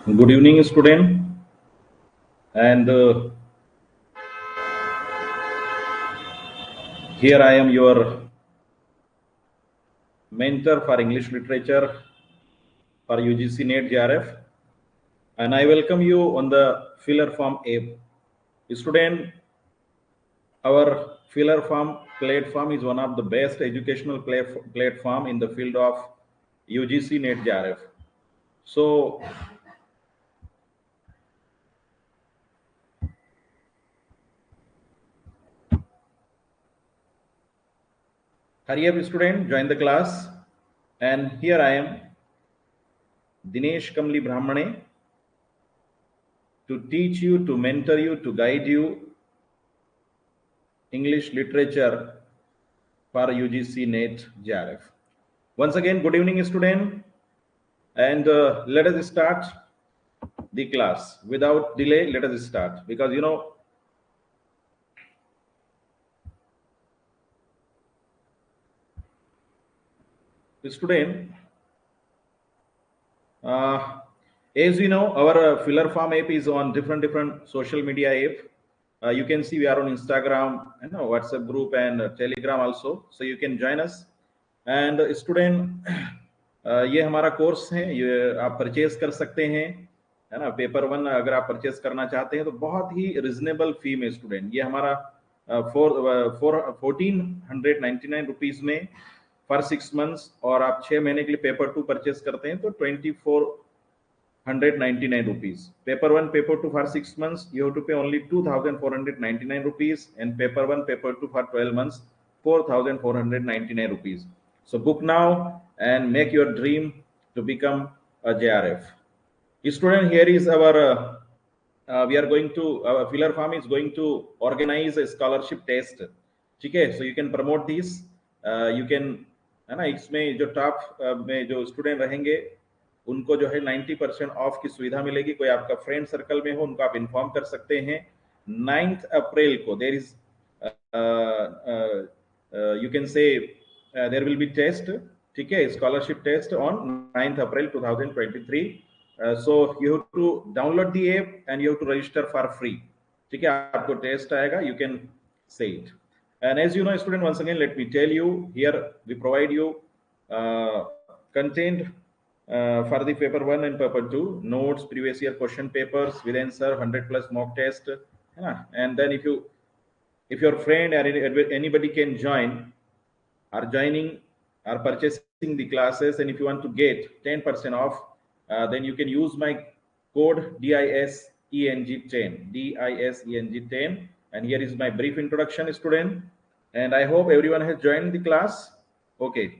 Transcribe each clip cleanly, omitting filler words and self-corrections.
Good evening, student. And here I am, your mentor for English literature for UGC NET JRF, and I welcome you on the Filler Farm app. Student, our Filler Farm platform is one of the best educational platform in the field of UGC NET JRF. So, hurry up, student, join the class. And here I am, Dinesh Kamli Brahmane, to teach you, to mentor you, to guide you English literature for UGC NET JRF. Once again, good evening, student, and let us start the class without delay. Let us start because student, uh, as you know, our Filler Farm app is on different social media app. You can see we are on Instagram, WhatsApp group, and Telegram also. So you can join us. And student, ये हमारा course है, ये आप purchase कर सकते हैं, है ना। पेपर वन अगर आप परचेज करना चाहते हैं तो बहुत ही रिजनेबल फी में स्टूडेंट, ये हमारा 1499 रुपीज में फॉर 6 मंथ्स, और आप 6 महीने के लिए पेपर टू परचेज करते हैं तो 2499 rupees. Paper 1, paper 2 for 6 months, you have to pay only 2499 rupees, and paper 1, paper 2 for 12 months, 4499 rupees. So book now and make your dream to become a JRF. Student, here is our, we are going to, our Filler Farm is going to organize a scholarship test. ठीक है, so you can promote this, you can, है ना, इसमें जो top में जो student रहेंगे उनको जो है 90% ऑफ की सुविधा मिलेगी। कोई आपका फ्रेंड सर्कल में हो उनको आप इन्फॉर्म कर सकते हैं। 9th अप्रैल को देर इज यू कैन से देर विल बी टेस्ट, ठीक है, scholarship test on 9th April 2023। So you have to download the app and you have to register for free, ठीक है। आपको टेस्ट आएगा, you can say it. And as you know, student, once again, let me tell you, here we provide you content for the paper 1 and paper 2, notes, previous year question papers with answer, 100+ mock test. And then if your friend or anybody can join, are joining, are purchasing the classes, and if you want to get 10% off, then you can use my code DISENG10, DISENG10. And here is my brief introduction, student, and I hope everyone has joined the class. Okay,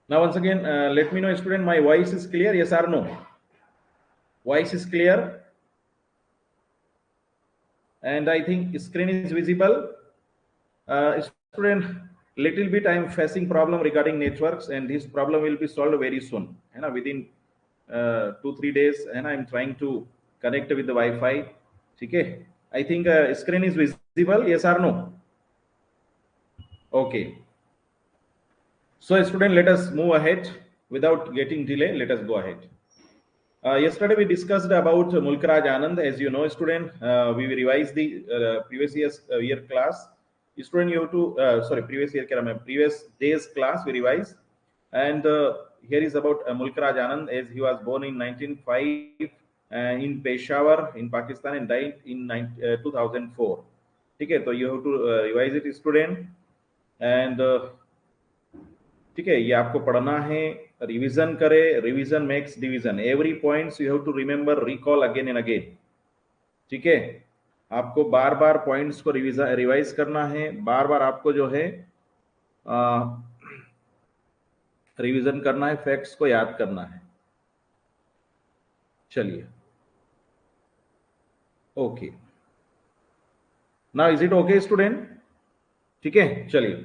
now once again, let me know, student, my voice is clear, yes or no? Voice is clear, and I think screen is visible. Student, little bit I am facing problem regarding networks, and this problem will be solved very soon, and within 2-3 days, and I'm trying to connect with the Wi-Fi. Okay, I think screen is visible, yes or no? Okay, so student, let us move ahead without getting delay. Let us go ahead. Yesterday we discussed about Mulk Raj Anand. As you know, student, we revised the previous year class. Student, you have to previous day's class we revised, and here is about Mulk Raj Anand, as he was born in 1905 in Peshawar in Pakistan and died in 2004. ठीक है, तो you have to revise it, student, and ठीक है, ये आपको पढ़ना है, revision करे, revision makes division, every points you have to remember, recall again and again, ठीक है। आपको बार बार पॉइंट्स को रिवाइज करना है, बार बार आपको जो है रिवीजन करना है, फैक्ट्स को याद करना है। चलिए, okay, now is it okay student? ठीक है, चलिए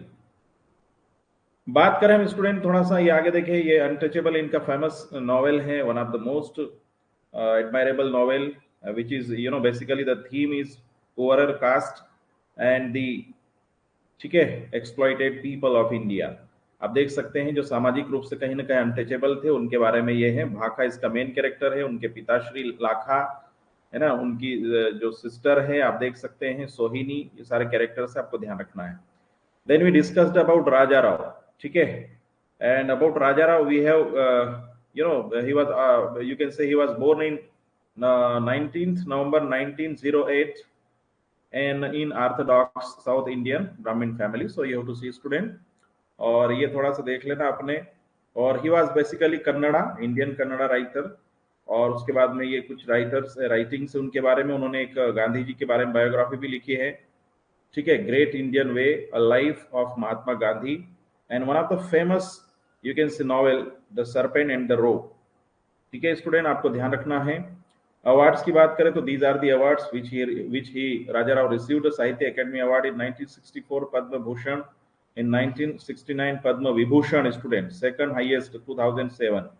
बात करें हम स्टूडेंट, थोड़ा सा ये आगे देखें। ये अनटचेबल इनका फेमस नॉवेल है, one of the most admirable novel, which is, you know, basically the theme is poorer caste and the, ठीक है, exploited people of India. आप देख सकते हैं जो सामाजिक रूप से कहीं ना कहीं अनटचेबल थे उनके बारे में ये है। भाखा इसका मेन कैरेक्टर है, उनके पिताश्री लाखा है ना, उनकी जो सिस्टर है आप देख सकते हैं सोहिनी, ये सारे कैरेक्टर से आपको ध्यान रखना है। Then we discussed about Raja Rao, ठीक है। And about Raja Rao we have he was you can say he was born in 19th November 1908 and in Orthodox South Indian Brahmin family. So you have to see student, और ये थोड़ा सा देख लेना आपने। और he was basically Kannada, Indian Kannada writer. और उसके बाद में ये कुछ राइटर्स राइटिंग्स उनके बारे में, उन्होंने एक गांधी जी के बारे में बायोग्राफी भी लिखी है, ठीक है। Great Indian way, a life of Mahatma Gandhi, and one of the famous you can say novel the serpent and the rope, ठीक है स्टूडेंट, आपको ध्यान रखना है। अवार्ड्स की बात करें तो these are the awards which he Raja Rao received Sahitya academy award in 1964 Padma Bhushan, in 1969 Padma Vibhushan student, second highest 2007।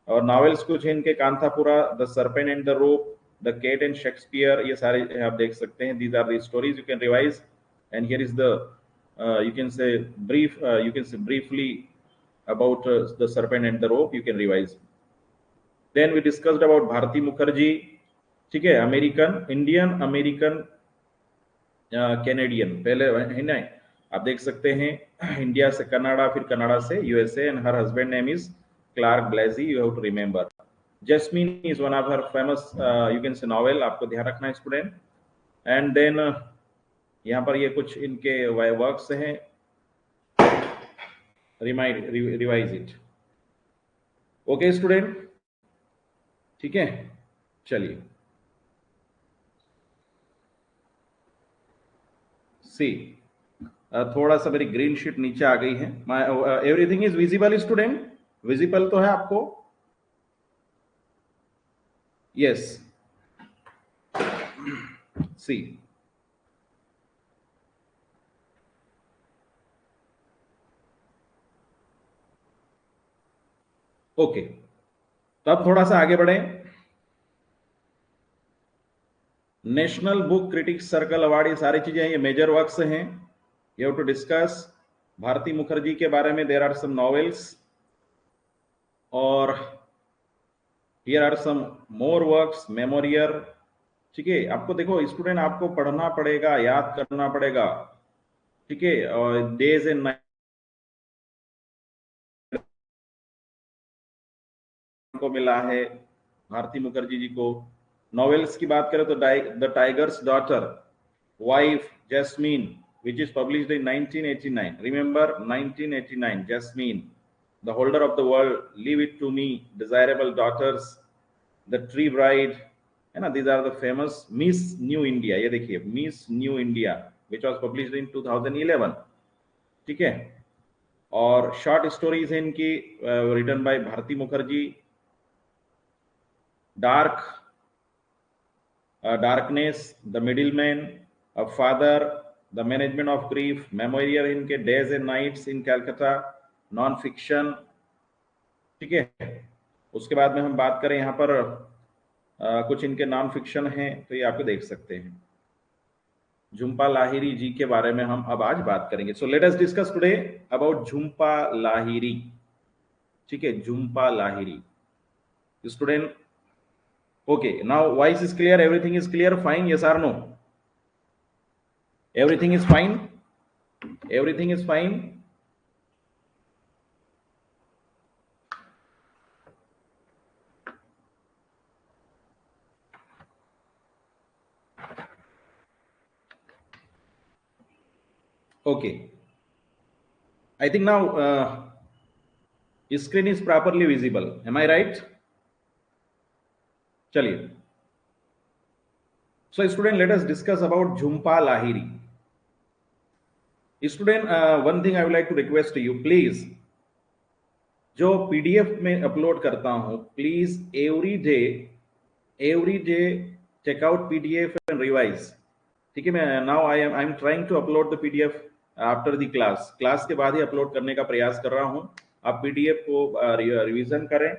और नॉवेल्स कुछ हैं इनके, Kanthapura, the serpent and the rope, the cat and Shakespeare, ये सारे आप देख सकते हैं। These are the stories you can revise, and here is the you can say briefly about the serpent and the rope, you can revise. Then we discussed about Bharati Mukherjee, ठीक है, American, Indian American Canadian, पहले है ना, आप देख सकते हैं India से कनाडा, फिर कनाडा से USA, and her husband name is Clark Blaise, you have to remember. Jasmine is one of her famous you can say novel, आपको ध्यान रखना है स्टूडेंट। एंड देन यहाँ पर ये कुछ इनके वर्क्स हैं, रिवाइज इट, ओके स्टूडेंट, ठीक है। चलिए सी, थोड़ा सा मेरी ग्रीन शीट नीचे आ गई है। Everything is visible student, visible तो है आपको? यस, सी ओके, तो अब थोड़ा सा आगे बढ़े। National book critics circle award, ये सारी चीजें, ये मेजर वर्क्स हैं, you have to discuss. Bharati Mukherjee के बारे में देयर आर सम नॉवेल्स, और here are some more works, memorial, ठीक है। आपको देखो स्टूडेंट, आपको पढ़ना पड़ेगा, याद करना पड़ेगा, ठीक है। और डेज एंड नाइट को मिला है भारती मुखर्जी जी को। नॉवेल्स की बात करें तो the tigers daughter, wife, jasmine, which is published in 1989, remember 1989, Jasmine, the holder of the world, leave it to me, desirable daughters, the tree bride, है ना, these are the famous। Miss new India, ये देखिए miss new India, which was published in 2011, ठीक है। और short stories है इनकी, written by Bharati Mukherjee. Dark, darkness, the middle man, a father, the management of grief, memorial इनके, days and nights in Calcutta, non fiction, ठीक है। उसके बाद में हम बात करें यहाँ पर कुछ इनके नॉन फिक्शन हैं, तो ये आपको देख सकते हैं। झुम्पा लाहिरी जी के बारे में हम अब आज बात करेंगे। So let us discuss today about Jhumpa Lahiri, ठीक है, Jhumpa Lahiri student. Okay, now voice is clear, everything is clear, fine, yes or no? Everything is fine, everything is fine, okay. I think now screen is properly visible, am I right? चलिए, so student, let us discuss about Jhumpa Lahiri. Student, one thing I would like to request to you, please, जो PDF में upload करता हूं, please every day check out PDF and revise, ठीक है। मैं now I am trying to upload the PDF after the class के बाद ही upload करने का प्रयास कर रहा हूं। आप PDF को रिवीजन करें,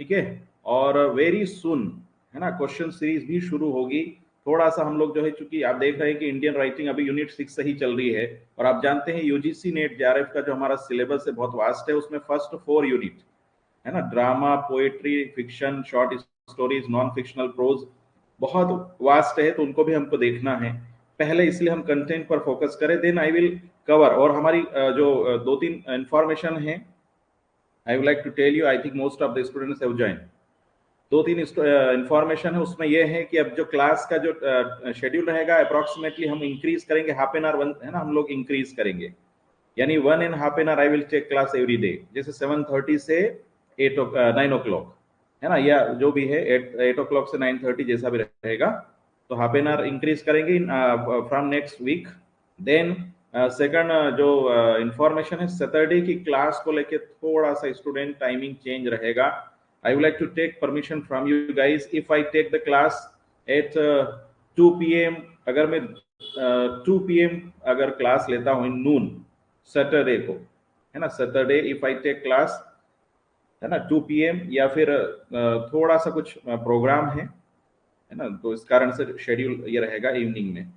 ठीक है। और वेरी सुन, है ना, क्वेश्चन सीरीज भी शुरू होगी थोड़ा सा हम लोग जो है, चूंकि आप देख रहे हैं कि इंडियन राइटिंग अभी यूनिट 6 से ही चल रही है, और आप जानते हैं यूजीसी नेट जेआरएफ का जो हमारा सिलेबस है बहुत वास्ट है, उसमें फर्स्ट 4 यूनिट है ना, drama, poetry, fiction, short stories, non fictional prose, बहुत वास्ट है, तो उनको भी हमको देखना है पहले, इसलिए हम कंटेंट पर फोकस करें, देन आई विल कवर। और हमारी जो 2-3 इंफॉर्मेशन है, I would like to tell you, I think most of the students have join. 2-3 information है, उसमें यह है कि अब जो क्लास का जो शेड्यूल रहेगा अप्रोक्सीमेटली हम इंक्रीज करेंगे, हाफ एन आवर है ना, हम लोग इंक्रीज करेंगे, यानी 1.5 hour I will take class every day, जैसे 7:30 से 9 o'clock है ना, या जो भी है 8 o'clock से 9:30 जैसा भी रहेगा, तो हाफ एन आवर इंक्रीज करेंगे from next week. Then second जो इंफॉर्मेशन है, सैटरडे की क्लास को लेके थोड़ा सा स्टूडेंट टाइमिंग चेंज रहेगा। I would like to take permission from you guys, if I take the class at 2 PM, अगर मैं 2 PM अगर क्लास लेता हूँ इन नून सैटरडे को, है ना, Saturday if I take class है ना 2 PM, या फिर थोड़ा सा कुछ प्रोग्राम है ना, तो इस कारण से शेड्यूल ये रहेगा इवनिंग में,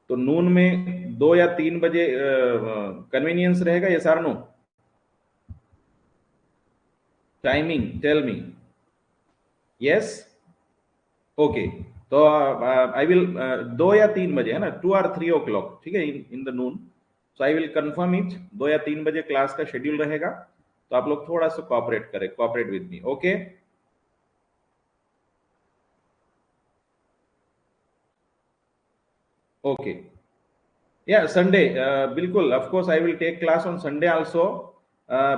तो नून में 2 या 3 बजे कन्वीनियंस रहेगा, ये सार no timing, tell me yes, okay, तो आई विल 2 या 3 बजे है ना, 2 or 3 o'clock, ठीक है, in the Noon, so I will confirm it, 2 या 3 बजे क्लास का शेड्यूल रहेगा, तो आप लोग थोड़ा सा कोऑपरेट करें, cooperate with me, okay. Okay, या संडे, बिल्कुल, of course I will take class on Sunday also,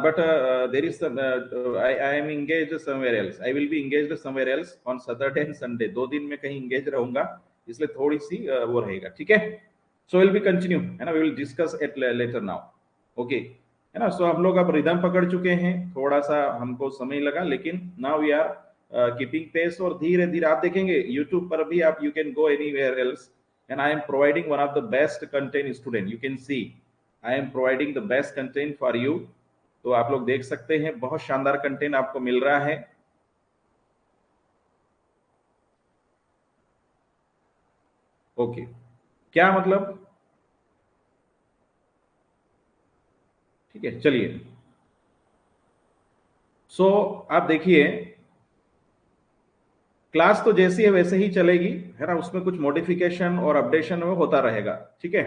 but there is some I am engaged somewhere else, I will be engaged somewhere else on Saturday and Sunday, 2 दिन में कहीं engaged रहूंगा, इसलिए थोड़ी सी वो रहेगा, ठीक है। सो विल बी कंटिन्यू है ना, we will discuss it later now, okay है ना। सो हम लोग अब रिदम पकड़ चुके हैं, थोड़ा सा हमको समय लगा, लेकिन now we are keeping pace, और धीरे धीरे आप देखेंगे यूट्यूब पर भी आप, you can go anywhere else, and I am providing one of the best content student, you can see I am providing the best content for you, तो आप लोग देख सकते हैं बहुत शानदार कंटेंट आपको मिल रहा है, ओके क्या मतलब, ठीक है, चलिए। सो आप देखिए क्लास तो जैसी है वैसे ही चलेगी, है ना, उसमें कुछ मॉडिफिकेशन और अपडेशन में होता रहेगा, ठीक है।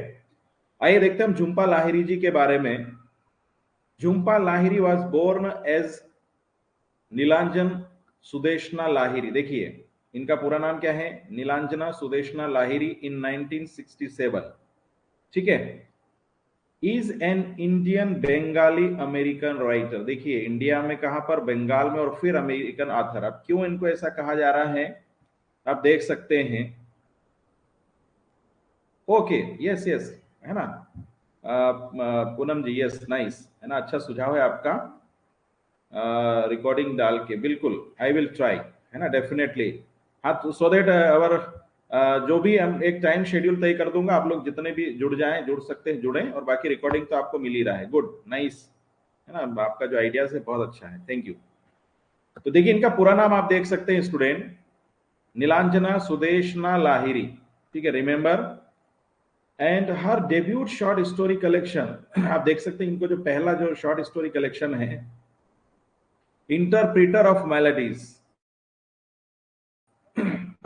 आइए देखते हैं हम झुम्पा लाहिरी जी के बारे में। Jhumpa Lahiri was born as Nilanjana Sudeshna Lahiri, देखिए इनका पूरा नाम क्या है, नीलांजना सुदेशना लाहिरी, इन 1967, ठीक है। Is an Indian Bengali American writer, देखिए इंडिया में कहां पर, बंगाल में, और फिर अमेरिकन ऑथर। अब क्यों इनको ऐसा कहा जा रहा है आप देख सकते हैं, ओके यस यस है ना, पूनम जी यस नाइस है ना, अच्छा सुझाव है आपका, रिकॉर्डिंग डाल के, बिल्कुल आई विल ट्राई है ना, डेफिनेटली, हाँ, तो सो दैट अवर जो भी हम एक टाइम शेड्यूल तय कर दूंगा, आप लोग जितने भी जुड़ जाएं, जुड़ सकते हैं जुड़ें, और बाकी रिकॉर्डिंग तो आपको मिल ही रहा है, गुड नाइस है ना, आपका जो आइडियाज है बहुत अच्छा है, थैंक यू। तो देखिए इनका पूरा नाम आप देख सकते हैं स्टूडेंट, नीलांजना सुदेशना लाहिरी, ठीक है, remember, and her debut short story collection, आप देख सकते हैं इनको जो पहला जो शॉर्ट स्टोरी कलेक्शन है, interpreter of melodies,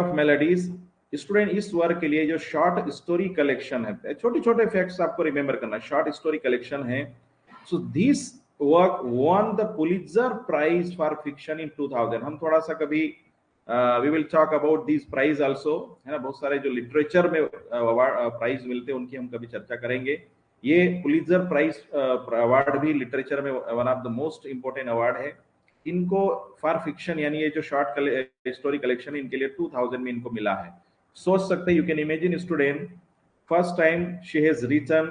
of melodies, student इस वर्क के लिए जो शॉर्ट स्टोरी कलेक्शन है, छोटे छोटे फैक्ट्स आपको रिमेंबर करना, शॉर्ट स्टोरी कलेक्शन है, so this work won the Pulitzer prize for fiction in 2000, हम थोड़ा सा कभी we will talk about this prize also, है ना, बहुत सारे जो लिटरेचर में प्राइज मिलते हैं उनकी हम कभी चर्चा करेंगे, ये पुलित्जर प्राइज अवार्ड भी लिटरेचर में one of the most important award है, इनको फॉर फिक्शन, यानी ये जो शॉर्ट स्टोरी कलेक्शन इनके लिए 2000 में इनको मिला है। सोच सकते हैं, you can imagine student, first time she has written,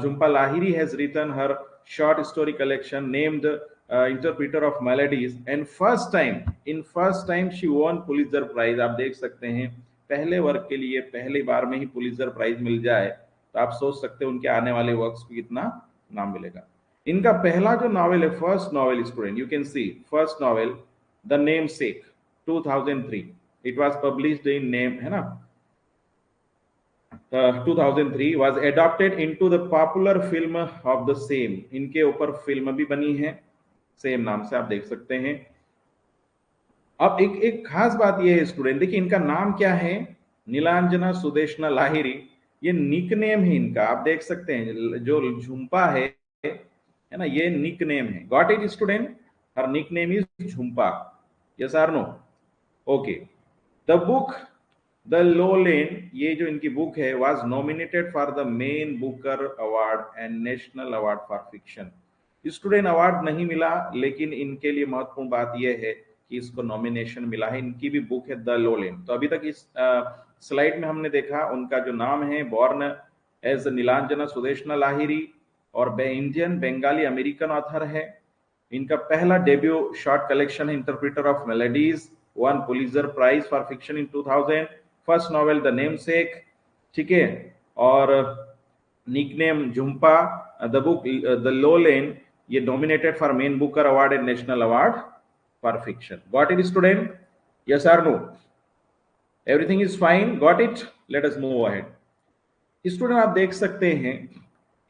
Jhumpa Lahiri has written her short story collection named interpreter of melodies, and first time she won Pulitzer Prize, आप देख सकते हैं पहले वर्क के लिए पहली बार में ही पुलित्जर प्राइज मिल जाए, तो आप सोच सकते हैं उनके आने वाले वर्क्स को कितना नाम मिलेगा। इनका पहला जो नॉवेल है, first novel student, you can see first novel the name sec 2003, it was published in name, है ना, 2003 was adopted into the popular film of the same. इनके ऊपर फिल्म भी बनी है सेम नाम से, आप देख सकते हैं। अब एक खास बात यह है स्टूडेंट, देखिए इनका नाम क्या है, नीलांजना सुदेशना लाहिरी, ये निक नेम है इनका, आप देख सकते हैं। जो झुम्पा है ना, ये निक नेम है। Got it student? Her nick name is Jhumpa, yes or no? Okay. The book the Lollen, ये जो इनकी बुक है, was nominated for the Man Booker award and national award for fiction. Student award नहीं मिला, लेकिन इनके लिए महत्वपूर्ण बात यह है कि इसको नॉमिनेशन मिला है। इनकी भी बुक है द लोलेन। तो अभी तक इस स्लाइड में हमने देखा उनका जो नाम है, बॉर्न एज नीलांजना सुदेशना लाहिरी, और इंडियन बंगाली अमेरिकन ऑथर है। इनका पहला डेब्यू शॉर्ट कलेक्शन है interpreter of melodies, won Pulitzer prize for fiction in 2000। First novel the namesake, ठीक है, और nickname Jhumpa. The book the Lollen, ये nominated for Man Booker award and national award for fiction. Got it student? Yes or no? Everything is fine? Got it? Let us move ahead. Student आप देख सकते हैं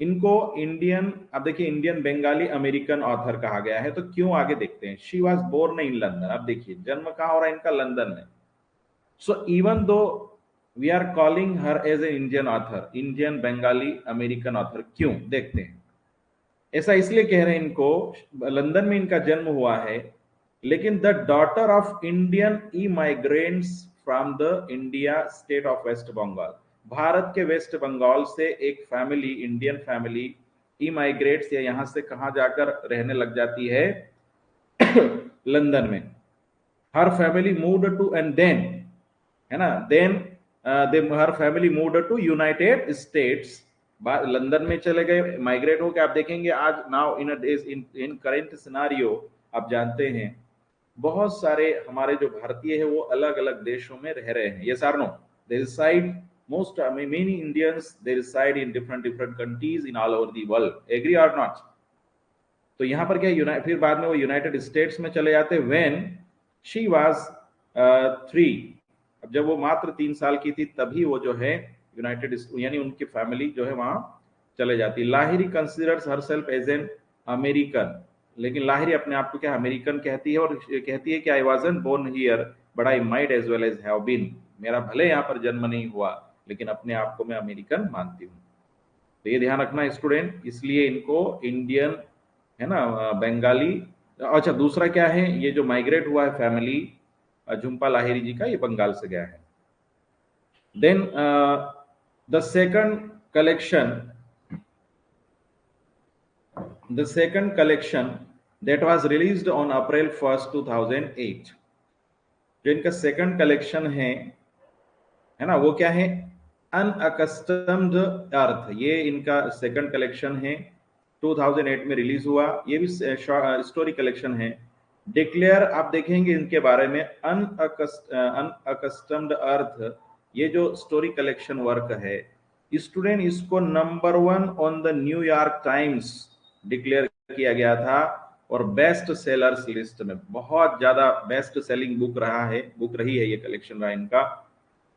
इनको Indian, अब देखिए Indian Bengali American author कहा गया है, तो क्यों आगे देखते हैं। She was born in London, अब देखिए जन्म कहां हो रहा है इनका, लंदन में। So even though we are calling her as a Indian author, Indian Bengali American author, क्यों देखते हैं। ऐसा इसलिए कह रहे हैं, इनको लंदन में इनका जन्म हुआ है, लेकिन the daughter of Indian immigrants from the India state of West Bengal, Bharat के वेस्ट बंगाल से एक family, Indian family immigrants, या यहां से कहां जाकर रहने लग जाती है लंदन में। हर family moved to, and then, है ना, then her family moved to United States, London में चले गए, माइग्रेट होकर। आप देखेंगे आज नाउ इन करेंट सिनारियो, आप जानते हैं बहुत सारे हमारे जो भारतीय है वो अलग अलग देशों में रह रहे हैं। Yes or no? They reside most many Indians, they reside in different countries in all over the world. Agree or not? तो यहाँ पर क्या, फिर बाद में वो यूनाइटेड स्टेट्स में चले जाते। व्हेन शी वाज 3, अब जब वो मात्र 3 साल की थी, तभी वो जो है यूनाइटेड, यानी उनकी फैमिली जो है वहां चले जाती। Lahiri considers herself as an American, लेकिन लाहिरी अपने आप को क्या अमेरिकन कहती है, और कहती है कि I wasn't born here but I might as well as have been, मेरा भले यहाँ पर जन्म नहीं हुआ, लेकिन अपने आप को मैं अमेरिकन मानती हूँ। तो ये ध्यान रखना स्टूडेंट, इसलिए इनको इंडियन, है ना, बंगाली। अच्छा, दूसरा क्या है, ये जो माइग्रेट हुआ है फैमिली झुम्पा लाहिरी जी का, ये बंगाल से गया है। Then the second collection that was released on April 1st 2008, जो इनका सेकंड कलेक्शन है ना, वो क्या है, अनअकस्टम्ड अर्थ। ये इनका सेकंड कलेक्शन है, 2008 में रिलीज हुआ। ये भी स्टोरी कलेक्शन है। डिक्लेयर, आप देखेंगे इनके बारे में, अनअकस्टम्ड अर्थ, ये जो स्टोरी कलेक्शन वर्क है स्टूडेंट, इसको number 1 on the New York times declare किया गया था, और बेस्ट सेलर्स लिस्ट में बहुत ज्यादा बेस्ट सेलिंग बुक रही है ये कलेक्शन रहा इनका।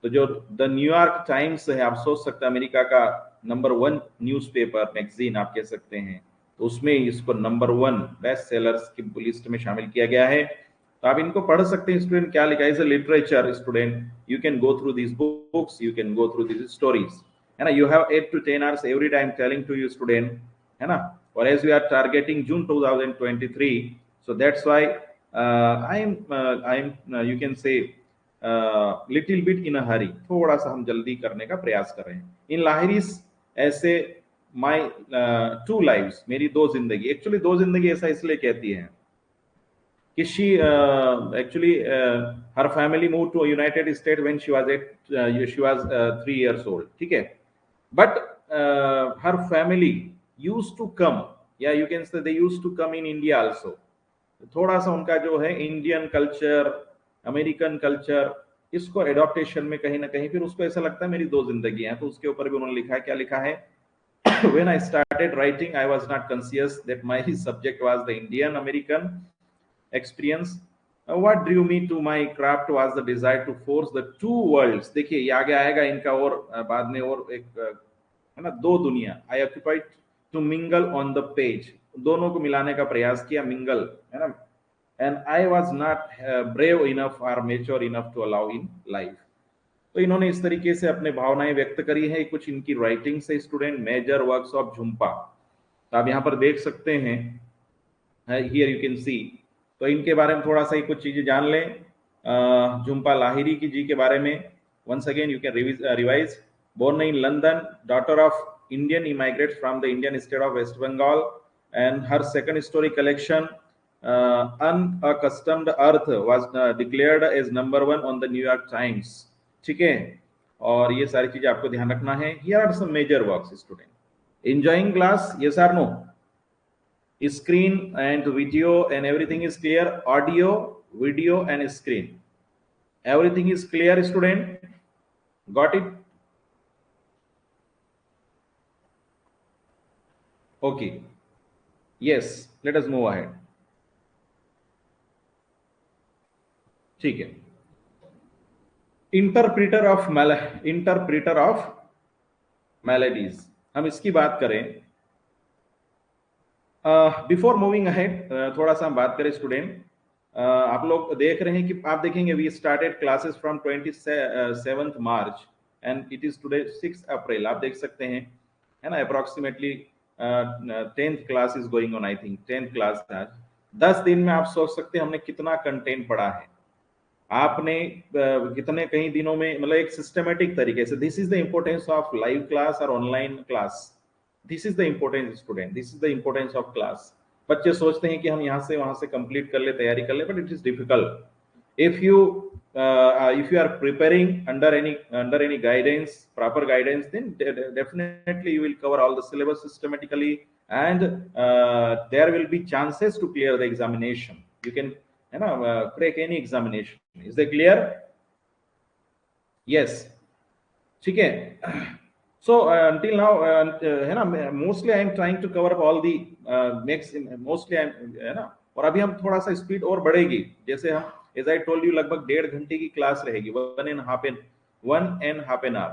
तो जो द न्यूयॉर्क टाइम्स है, आप सोच सकते हैं अमेरिका का नंबर 1 न्यूज़पेपर मैगजीन आप कह सकते हैं, तो उसमें इसको नंबर 1 बेस्ट सेलर्स की लिस्ट में शामिल किया गया है। तो आप इनको पढ़ सकते हैं स्टूडेंट, क्या लिखा है। Is a literature student, you can go through this books, you can go through this stories, है ना। You have 8 to 10 hours every time telling to you student, है ना। और as we are targeting June 2023, so that's why I'm you can say little bit in a hurry, थोड़ा सा हम जल्दी करने का प्रयास कर रहे हैं। इन लाहिरीज ऐसे माई 2 lives, मेरी 2 जिंदगी, एक्चुअली 2 जिंदगी ऐसा इसलिए कहती है कि she actually her family move to United State when she was 3 years old, ठीक है। But her family used to come, या you can say they used to come in India also. थोड़ा सा उनका जो है इंडियन कल्चर, अमेरिकन कल्चर, इसको adaptation में कहीं ना कहीं फिर उसको ऐसा लगता है मेरी 2 जिंदगी हैं। तो उसके ऊपर भी उन्होंने लिखा है, क्या लिखा है, when I started writing I was not conscious that my subject was the Indian American experience, What drew me to my craft was the desire to force the two worlds. देखिए ये आगे आएगा इनका, और बाद में और एक है ना, दो दुनिया. I occupied to mingle on the page. दोनों को मिलाने का प्रयास किया, mingle, है ना. And I was not brave enough or mature enough to allow in life. तो इन्होंने इस तरीके से अपने भावनाएं व्यक्त करी है. कुछ इनकी राइटिंग से student, major works of Jhumpa. तो आप यहाँ पर देख सकते हैं, हियर यू कैन सी. तो इनके बारे में थोड़ा सा ही कुछ चीजें जान लें. झुम्पा लाहिरी की जी के बारे में once again you can revise. Born in London, daughter of Indian immigrants from the Indian state of West Bengal, and her second story collection Unaccustomed Earth was declared as #1 on the New York Times. ठीक है, और ये सारी चीजें आपको ध्यान रखना है. Here are some major works, student. Enjoying class, yes or no? Screen and video and everything is clear. Audio, video and screen, everything is clear, student. Got it? Okay, yes, let us move ahead. ठीक है. Interpreter of maladies, हम इसकी बात करें. Before moving ahead थोड़ा सा हम बात करें स्टूडेंट. आप लोग देख रहे हैं कि आप देखेंगे we started classes from 27 March and it is today 6 April. आप देख सकते हैं, है ना, approximately 10th class is going on. I think 10th class आज. 10 दिन में आप सोच सकते हैं हमने कितना कंटेंट पढ़ा है. आपने कितने कई दिनों में, मतलब एक सिस्टमेटिक तरीके से. This is the importance of live class और online class. This is the importance student, this is the importance of class. बच्चे सोचते हैं कि हम यहाँ से वहां से कंप्लीट कर ले, तैयारी कर ले, but it is difficult. if you are preparing under any guidance, proper guidance, then definitely you will cover all the syllabus systematically, and there will be chances to clear the examination. You can crack any examination. Is that clear? Yes. ठीक है. So until now, है ना, mostly I am trying to cover up all the mostly I am, है ना, और अभी हम थोड़ा सा स्पीड और बढ़ेगी. जैसे हम, as I told you, लगभग 1.5 घंटे की क्लास रहेगी, 1.5 hour.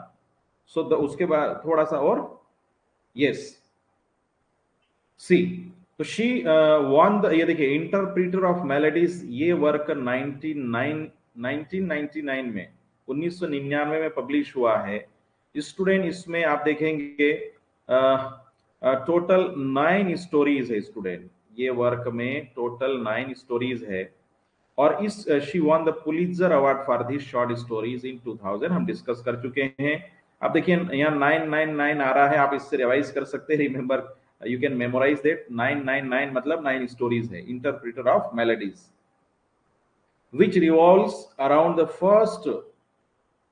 So उसके बाद थोड़ा सा और. Yes. See, तो she won the, ये देखिए, इंटरप्रीटर ऑफ मेलेडीज, ये वर्क 1999 में 1999 में पब्लिश हुआ है स्टूडेंट. इसमें आप देखेंगे टोटल 9 स्टोरीज है स्टूडेंट. ये वर्क में टोटल 9 स्टोरीज है, और इस she von the Pulitzer award for this short stories in 2000. हम डिस्कस कर चुके हैं. आप देखिए यहाँ 999 आ रहा है, आप इससे रिवाइज कर सकते हैं. Remember, you can memorize that. 999 मतलब 9 stories है. Interpreter of Melodies, which revolves around the first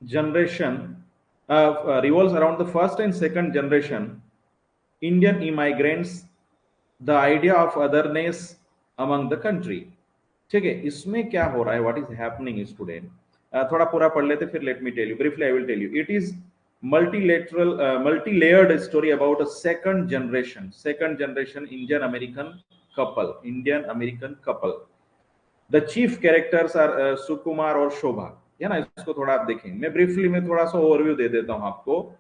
generation, revolves around the first and second generation Indian immigrants, the idea of otherness among the country. ठीक है, इसमें क्या हो रहा है, what is happening student? थोड़ा पूरा पढ़ लेते, फिर let me tell you briefly. I will tell you. It is multi-layered story about a second generation Indian American couple. The chief characters are Sukumar और शोभा, है ना. इसको थोड़ा आप देखें. मैं ब्रीफली में थोड़ा सा ओवरव्यू दे देता हूं आपको.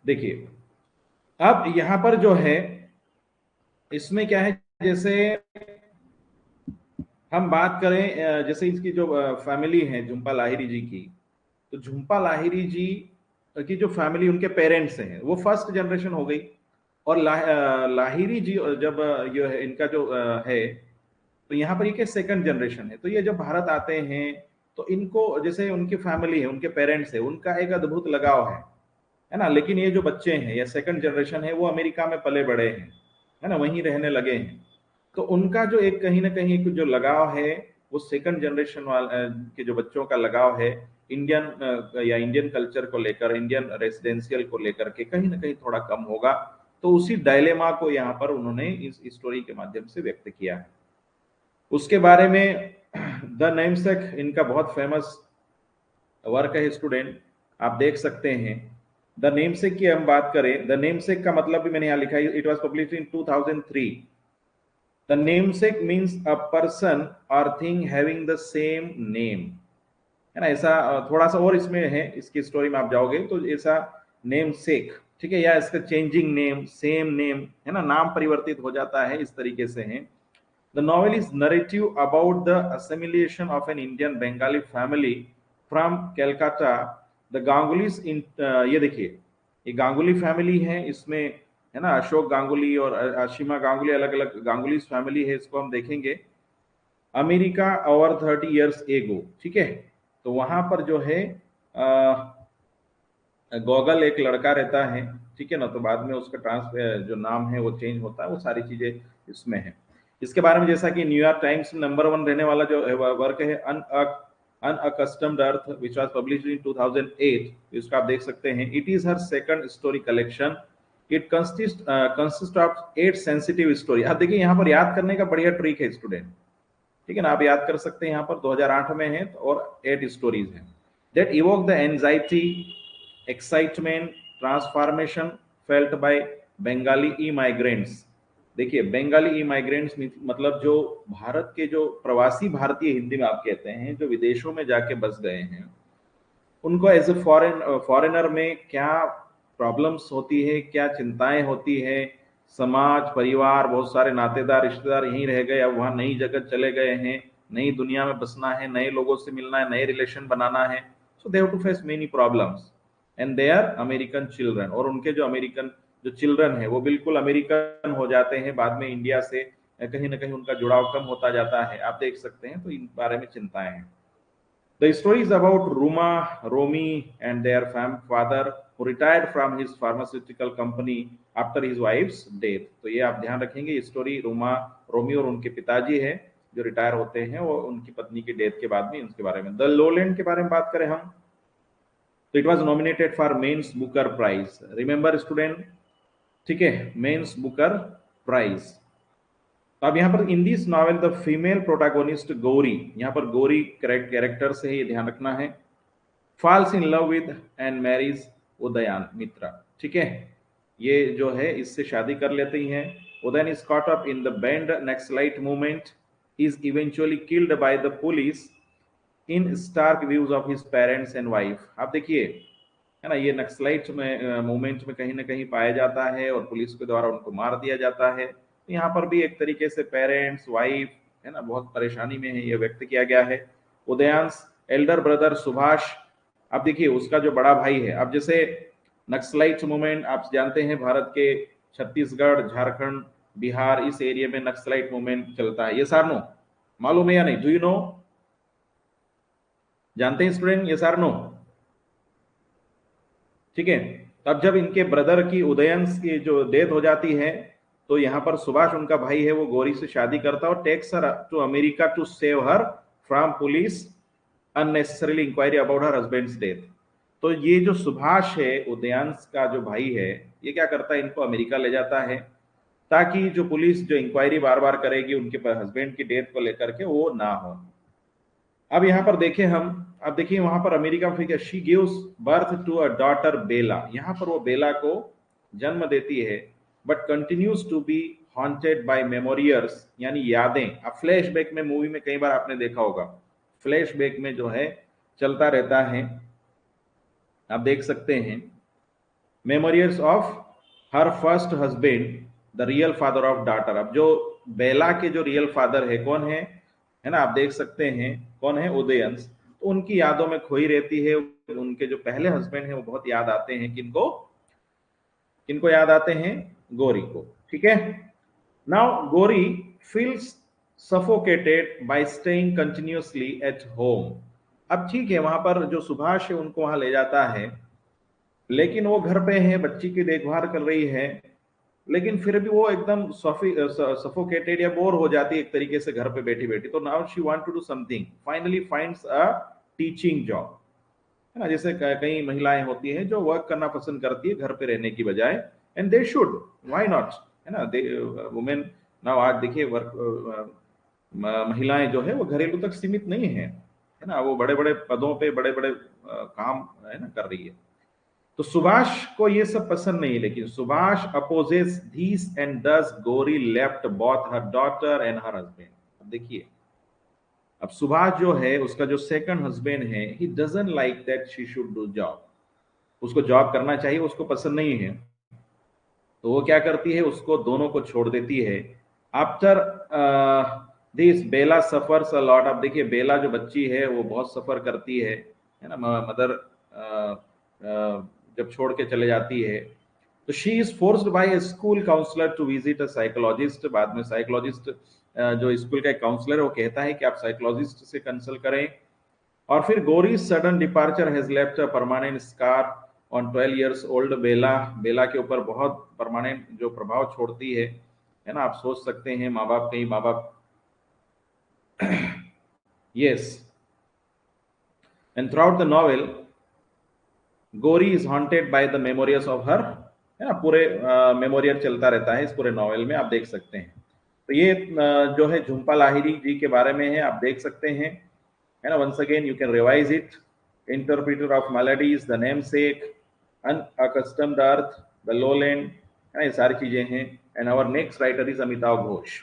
देखिए, अब यहां पर जो है, इसमें क्या है, जैसे हम बात करें, जैसे इसकी जो फैमिली है झुम्पा लाहिरी जी की, तो झुम्पा लाहिरी जी की जो फैमिली, उनके पेरेंट्स हैं, वो फर्स्ट जनरेशन हो गई. और लाहिरी जी जब ये है, इनका जो है, तो यहाँ पर ये सेकंड जनरेशन है. तो ये जब भारत आते हैं, तो इनको, जैसे उनकी फैमिली है, उनके पेरेंट्स है, उनका एक अद्भुत लगाव है ना. लेकिन ये जो बच्चे हैं, ये सेकंड जनरेशन है, वो अमेरिका में पले बड़े हैं, है ना, वहीं रहने लगे हैं. तो उनका जो एक कहीं ना कहीं जो लगाव है, वो सेकंड जनरेशन के जो बच्चों का लगाव है इंडियन कल्चर को लेकर, इंडियन रेसिडेंशियल को लेकर के कहीं ना कहीं थोड़ा कम होगा. तो उसी डायलेमा को यहाँ पर उन्होंने इस स्टोरी के माध्यम से व्यक्त किया है. उसके बारे में द नेमसेक, इनका बहुत फेमस वर्क है स्टूडेंट, आप देख सकते हैं. द नेमसेक की हम बात करें, द नेमसेक का मतलब भी मैंने यहाँ लिखा है. It was published in 2003. The namesake means a person और thing having the same name, है ना। ऐसा थोड़ा सा और इसमें है, इसकी स्टोरी में आप जाओगे तो ऐसा नेम सेक, ठीक है, या इसका चेंजिंग नेम, सेम नेम, है ना, नाम परिवर्तित हो जाता है, इस तरीके से है। The novel is narrative about the assimilation of an Indian Bengali family from Calcutta. The Gangulis in, ये देखिए, ये गांगुली फैमिली है इसमें, है ना, अशोक गांगुली और आशिमा गांगुली, अलग अलग गांगुलीज फैमिली है, इसको हम देखेंगे। अमेरिका ओवर 30 years एगो, ठीक है। तो वहां पर जो है गॉगल एक लड़का रहता है, ठीक है ना, तो बाद में उसका ट्रांसफर जो नाम है वो चेंज होता है, वो सारी चीजें इसमें है। इसके बारे में जैसा कि न्यूयॉर्क टाइम्स नंबर 1 रहने वाला जो वर्क है unaccustomed earth, which was published इन 2008, इसको आप देख सकते हैं। It is her second story collection. It consist of 8 sensitive story. आप देखिए यहाँ पर याद करने का बढ़िया ट्रिक है स्टूडेंट, ठीक है ना, आप याद कर सकते हैं। यहाँ पर 2008 में है और 8 स्टोरीज हैं। That evoke the anxiety, excitement, transformation felt by Bengali E migrants. देखिए, बंगाली ई माइग्रेंट्स मतलब जो भारत के जो प्रवासी भारतीय, हिंदी में आप कहते हैं, जो विदेशों में जाके बस गए हैं, उनको एज ए फॉरेनर में क्या प्रॉब्लम्स होती है, क्या चिंताएं होती है। समाज, परिवार, बहुत सारे नातेदार, रिश्तेदार यहीं रह गए, अब वहां नई जगह चले गए हैं, नई दुनिया में बसना है, नए लोगों से मिलना है, नए रिलेशन बनाना है। So they have to face many problems and they are American children. और उनके जो अमेरिकन जो चिल्ड्रन है वो बिल्कुल अमेरिकन हो जाते हैं बाद में, इंडिया से कहीं ना कहीं उनका जुड़ाव कम होता जाता है, आप देख सकते हैं। तो इन बारे में चिंताएं हैं। The story is about Ruma, Romy, and their father who retired from his pharmaceutical company after his wife's death. तो ये आप ध्यान रखेंगे, ये स्टोरी रोमा, रोमी और उनके पिताजी है जो रिटायर होते हैं, वो उनकी पत्नी की डेथ के बाद में उनके बारे में। द लोलैंड के बारे में बात करें हम, तो it was nominated for Man's Booker prize. Remember student, ठीक है, मेंस बुकर प्राइज। अब यहाँ पर in this novel the female protagonist Gauri, यहाँ पर गौरी कैरेक्टर से है, ये ध्यान रखना है। Falls in love with and marriage Udayan Mitra, ठीक है, ये जो है इससे शादी कर लेती हैं। Udayan is caught up in the band Naxalite movement, is eventually killed by the police in stark views of his parents and wife. आप देखिए, है ना, ये नक्सलाइट में मूवमेंट में कहीं ना कहीं पाया जाता है और पुलिस के द्वारा उनको मार दिया जाता है। यहाँ पर भी एक तरीके से पेरेंट्स, वाइफ, है ना, बहुत परेशानी में है, ये व्यक्त किया गया है। उदयांश एल्डर ब्रदर सुभाष, अब देखिए उसका जो बड़ा भाई है, अब जैसे नक्सलाइट मूवमेंट आप जानते हैं, भारत के छत्तीसगढ़, झारखंड, बिहार, इस एरिया में नक्सलाइट मूवमेंट चलता है। ये सार नो मालूम है या नहीं? Do you know? जानते हैं स्टूडेंट, ये सार नो? ठीक है। तब जब इनके ब्रदर की, उदयंस की जो डेथ हो जाती है, तो यहाँ पर सुभाष उनका भाई है, वो गौरी से शादी करता है और takes her to America to save her from police unnecessarily inquiry about her husband's death. तो ये जो सुभाष है, उदयांश का जो भाई है, ये क्या करता है, इनको अमेरिका ले जाता है ताकि जो पुलिस जो इंक्वायरी बार बार करेगी उनके हस्बैंड की डेथ को लेकर के, वो ना हो। अब यहाँ पर देखें हम, अब देखिए वहां पर अमेरिका में she gives birth to a daughter Bela, यहाँ पर वो बेला को जन्म देती है, but continues to be haunted by memories, यानी यादें। अब फ्लैशबैक में, मूवी में कई बार आपने देखा होगा, फ्लैशबैक में जो है चलता रहता है, आप देख सकते हैं। Memories of her first husband the real father of daughter. अब जो बेला के जो रियल फादर है कौन है ना, आप देख सकते हैं कौन है, उदयंस। तो उनकी यादों में खोई रहती है, उनके जो पहले हस्बैंड है वो बहुत याद आते हैं, किनको किनको याद आते हैं, गौरी को, ठीक है। Now Gauri feels suffocated bye staying continuously at home. अब ठीक है, वहां पर जो सुभाष है उनको वहां ले जाता है, लेकिन वो घर पे है, बच्ची की देखभाल कर रही है, लेकिन फिर भी वो एकदम सफोकेटेड या बोर हो जाती है एक तरीके से घर पे बैठी बैठी। तो now she want to do something, finally finds a teaching job, है ना। जैसे कई महिलाएं होती हैं जो वर्क करना पसंद करती है घर पे रहने की बजाय, and they should, why not, है ना, दे वुमेन। नाउ आज देखिए वर्क, महिलाएं जो है वो घरेलू तक सीमित नहीं है ना, वो बड़े बड़े पदों पे बड़े बड़े काम है ना कर रही है। तो सुभाष को ये सब पसंद नहीं, लेकिन सुभाष अपोजेस धीस एंड दस Gauri left both her daughter and her husband. अब देखिए, अब सुभाष जो है उसका जो सेकंड हस्बैंड है, he doesn't like that she should do job, उसको जॉब करना चाहिए, उसको पसंद नहीं है। तो वो क्या करती है, उसको दोनों को छोड़ देती है। After this Bela suffers a lot. अब देखिए बेला जो बच्ची है वो बहुत सफर करती है ना, मदर जब छोड़ के चले जाती है। तो she is forced by a school counsellor to visit a psychologist. बाद में साइकोलॉजिस्ट जो स्कूल का एक काउंसलर है वो कहता है कि आप साइकोलॉजिस्ट से कंसल्ट करें। और फिर Gauri sudden departure has left a permanent scar on 12 years old Bela. Bela के ऊपर बहुत परमानेंट जो प्रभाव छोड़ती है ना। आप सोच सकते हैं माँ बाप, कई माँ बाप yes. And throughout the novel Gauri is haunted by the memories of her, है ना। पूरे मेमोरियल चलता रहता है इस पूरे नॉवेल में, आप देख सकते हैं। तो ये जो है झुम्पा लाहिरी जी के बारे में है, आप देख सकते हैं, है ना। Once again you can revise it. Interpreter of melodies, the namesake, unaccustomed earth, the lowland, है ना, ये सारी चीजें हैं। And our next writer is Amitabh Ghosh.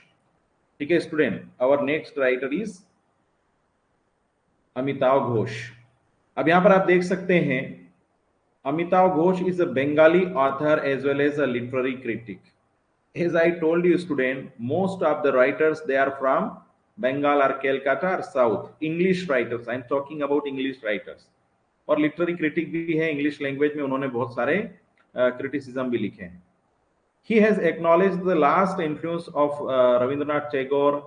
ठीक है student, our next writer is Amitabh Ghosh. अब यहां पर आप देख सकते हैं Amitav Ghosh is a Bengali author as well as a literary critic. As I told you, student, most of the writers they are from Bengal or Calcutta or South. English writers, I am talking about English writers. और literary critic भी है, English language में उन्होंने बहुत सारे criticism भी लिखे हैं। He has acknowledged the last influence of Rabindranath Tagore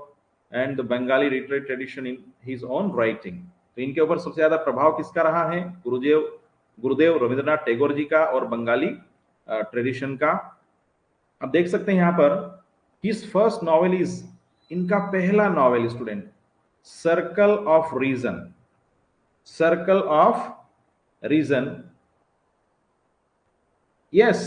and the Bengali literary tradition in his own writing. तो इनके ऊपर सबसे ज्यादा प्रभाव किसका रहा है? गुरुदेव रविंद्रनाथ टैगोर जी का और बंगाली ट्रेडिशन का। अब देख सकते हैं यहां पर हिज फर्स्ट नॉवेल इज, इनका पहला novel student, Circle of Reason. Circle of Reason, yes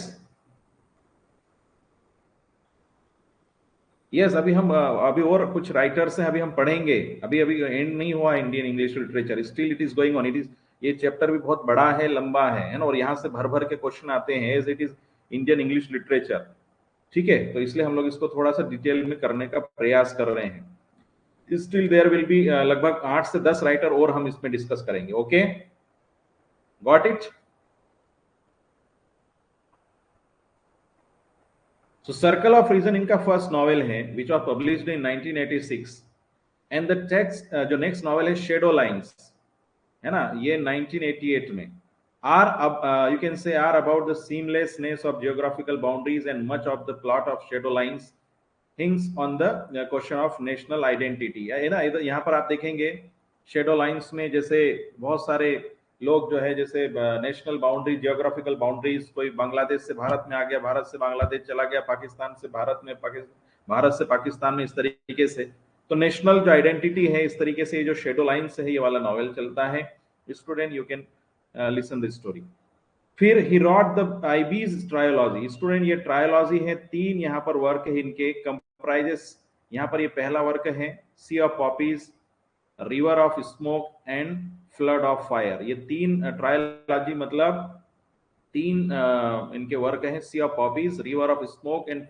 yes. अभी हम अभी और कुछ राइटर्स हैं, अभी हम पढ़ेंगे। अभी अभी एंड नहीं हुआ Indian English literature, still it is going on. It is, ये चैप्टर भी बहुत बड़ा है, लंबा है ना, और यहाँ से भर भर के क्वेश्चन आते हैं as it is Indian English literature. ठीक है, तो इसलिए हम लोग इसको थोड़ा सा डिटेल में करने का प्रयास कर रहे हैं। स्टिल देयर विल बी लगभग 8 से 10 राइटर और हम इसमें डिस्कस करेंगे। Okay, got it. So circle of reason इनका फर्स्ट नॉवेल है which was published in 1986। And the text जो नेक्स्ट नॉवेल है शेडो लाइन्स, है ना, ये 1988 में। Or you can say are about the seamlessness of geographical boundaries and much of the plot of shadow lines things on the question of national identity, है ना। इधर यहाँ पर आप देखेंगे शेडो लाइन्स में जैसे बहुत सारे लोग जो है, जैसे नेशनल बाउंड्री, जियोग्राफिकल बाउंड्रीज, कोई बांग्लादेश से भारत में आ गया, भारत से बांग्लादेश चला गया, पाकिस्तान से भारत में, भारत से पाकिस्तान में, इस तरीके से। तो नेशनल जो आइडेंटिटी है, इस तरीके से जो शेडो लाइन्स है, ये वाला नॉवेल चलता है। Student you can listen the story. फिर ही rot the Ibis trilogy. Student ये ट्रायोलॉजी है, 3 यहाँ पर वर्क है इनके, कंप्राइजेस। यहाँ पर ये पहला वर्क है sea of poppies, river of smoke and flood of fire. ये 3 ट्रायोलॉजी मतलब 3 इनके वर्क है, sea of poppies, river of smoke and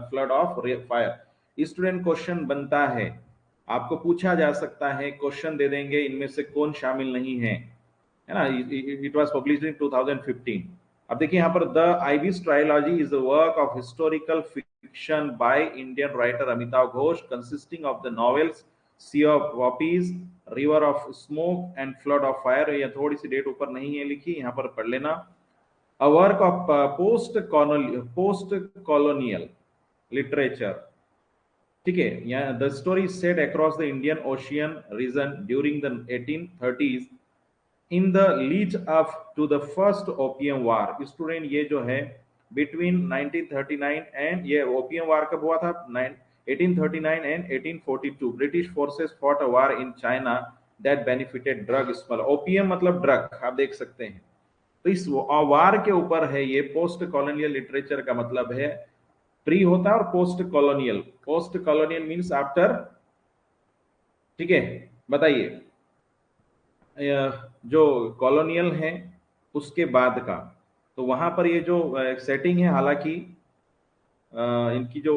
flood of fire. Student question बनता है, आपको पूछा जा सकता है, क्वेश्चन दे देंगे इनमें से कौन शामिल नहीं है ना। It was published in 2015। अब देखिए यहाँ पर the Ibis trilogy is a work of historical fiction by Indian writer Amitabh Ghosh consisting of the novels sea of poppies, river of smoke and flood of fire. ये थोड़ी सी डेट ऊपर नहीं है लिखी, यहाँ पर पढ़ लेना। A work of post colonial literature. ठीक है, यहाँ the story set across the Indian Ocean region during the 1830s in the lead up to the first opium war. Student ये जो है बिटवीन 1939 एंड, ये ओपियम वार कब हुआ था? 1839 and 1842 British forces fought a war in China that benefited drug smuggler. Opium मतलब drug, आप देख सकते हैं। तो इस वार के ऊपर है ये। पोस्ट कॉलोनियल लिटरेचर का मतलब है, प्री होता है और post colonial. Post colonial means after, ठीक है। बताइए, जो कॉलोनियल है उसके बाद का, तो वहां पर ये जो सेटिंग है, हालांकि इनकी जो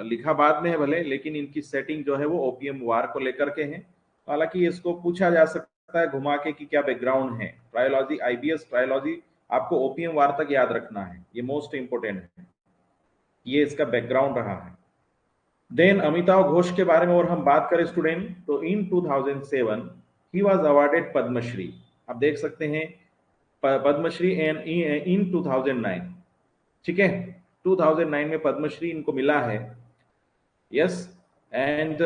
लिखा बाद में है भले, लेकिन इनकी सेटिंग जो है वो ओपीएम वार को लेकर के है। हालांकि इसको पूछा जा सकता है घुमा के कि क्या बैकग्राउंड है। ट्रायोलॉजी, आईबीएस ट्रायोलॉजी, आपको ओपीएम वार तक याद रखना है, ये मोस्ट इंपोर्टेंट है, ये इसका बैकग्राउंड रहा है। देन अमिताभ घोष के बारे में और हम बात करें स्टूडेंट, तो इन 2007 ही वाज अवार्डेड पद्मश्री। आप देख सकते हैं पद्मश्री इन 2009, ठीक है, 2009 में पद्मश्री इनको मिला है। Yes, and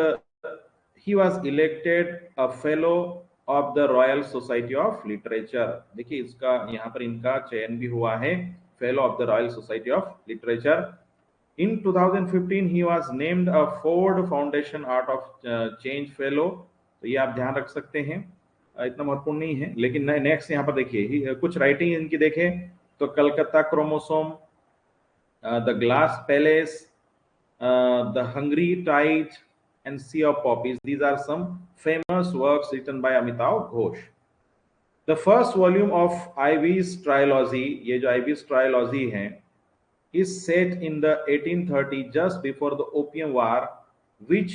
he was elected a fellow of the royal society of literature. देखिए इसका यहाँ पर इनका चयन भी हुआ है, fellow of the royal society of literature. In 2015 he was named a Ford Foundation Art of Change Fellow। तो ये आप ध्यान रख सकते हैं, इतना महत्वपूर्ण नहीं है। लेकिन नेक्स्ट यहाँ पर देखिए कुछ राइटिंग इनकी देखें तो Calcutta chromosome, the glass palace, the hungry tide and sea of poppies, these are some famous works written by Amitav Ghosh. The first volume of Ibis trilogy, ये जो आईवीज ट्रायोलॉजी है, is set in the 1830 just before the opium war, which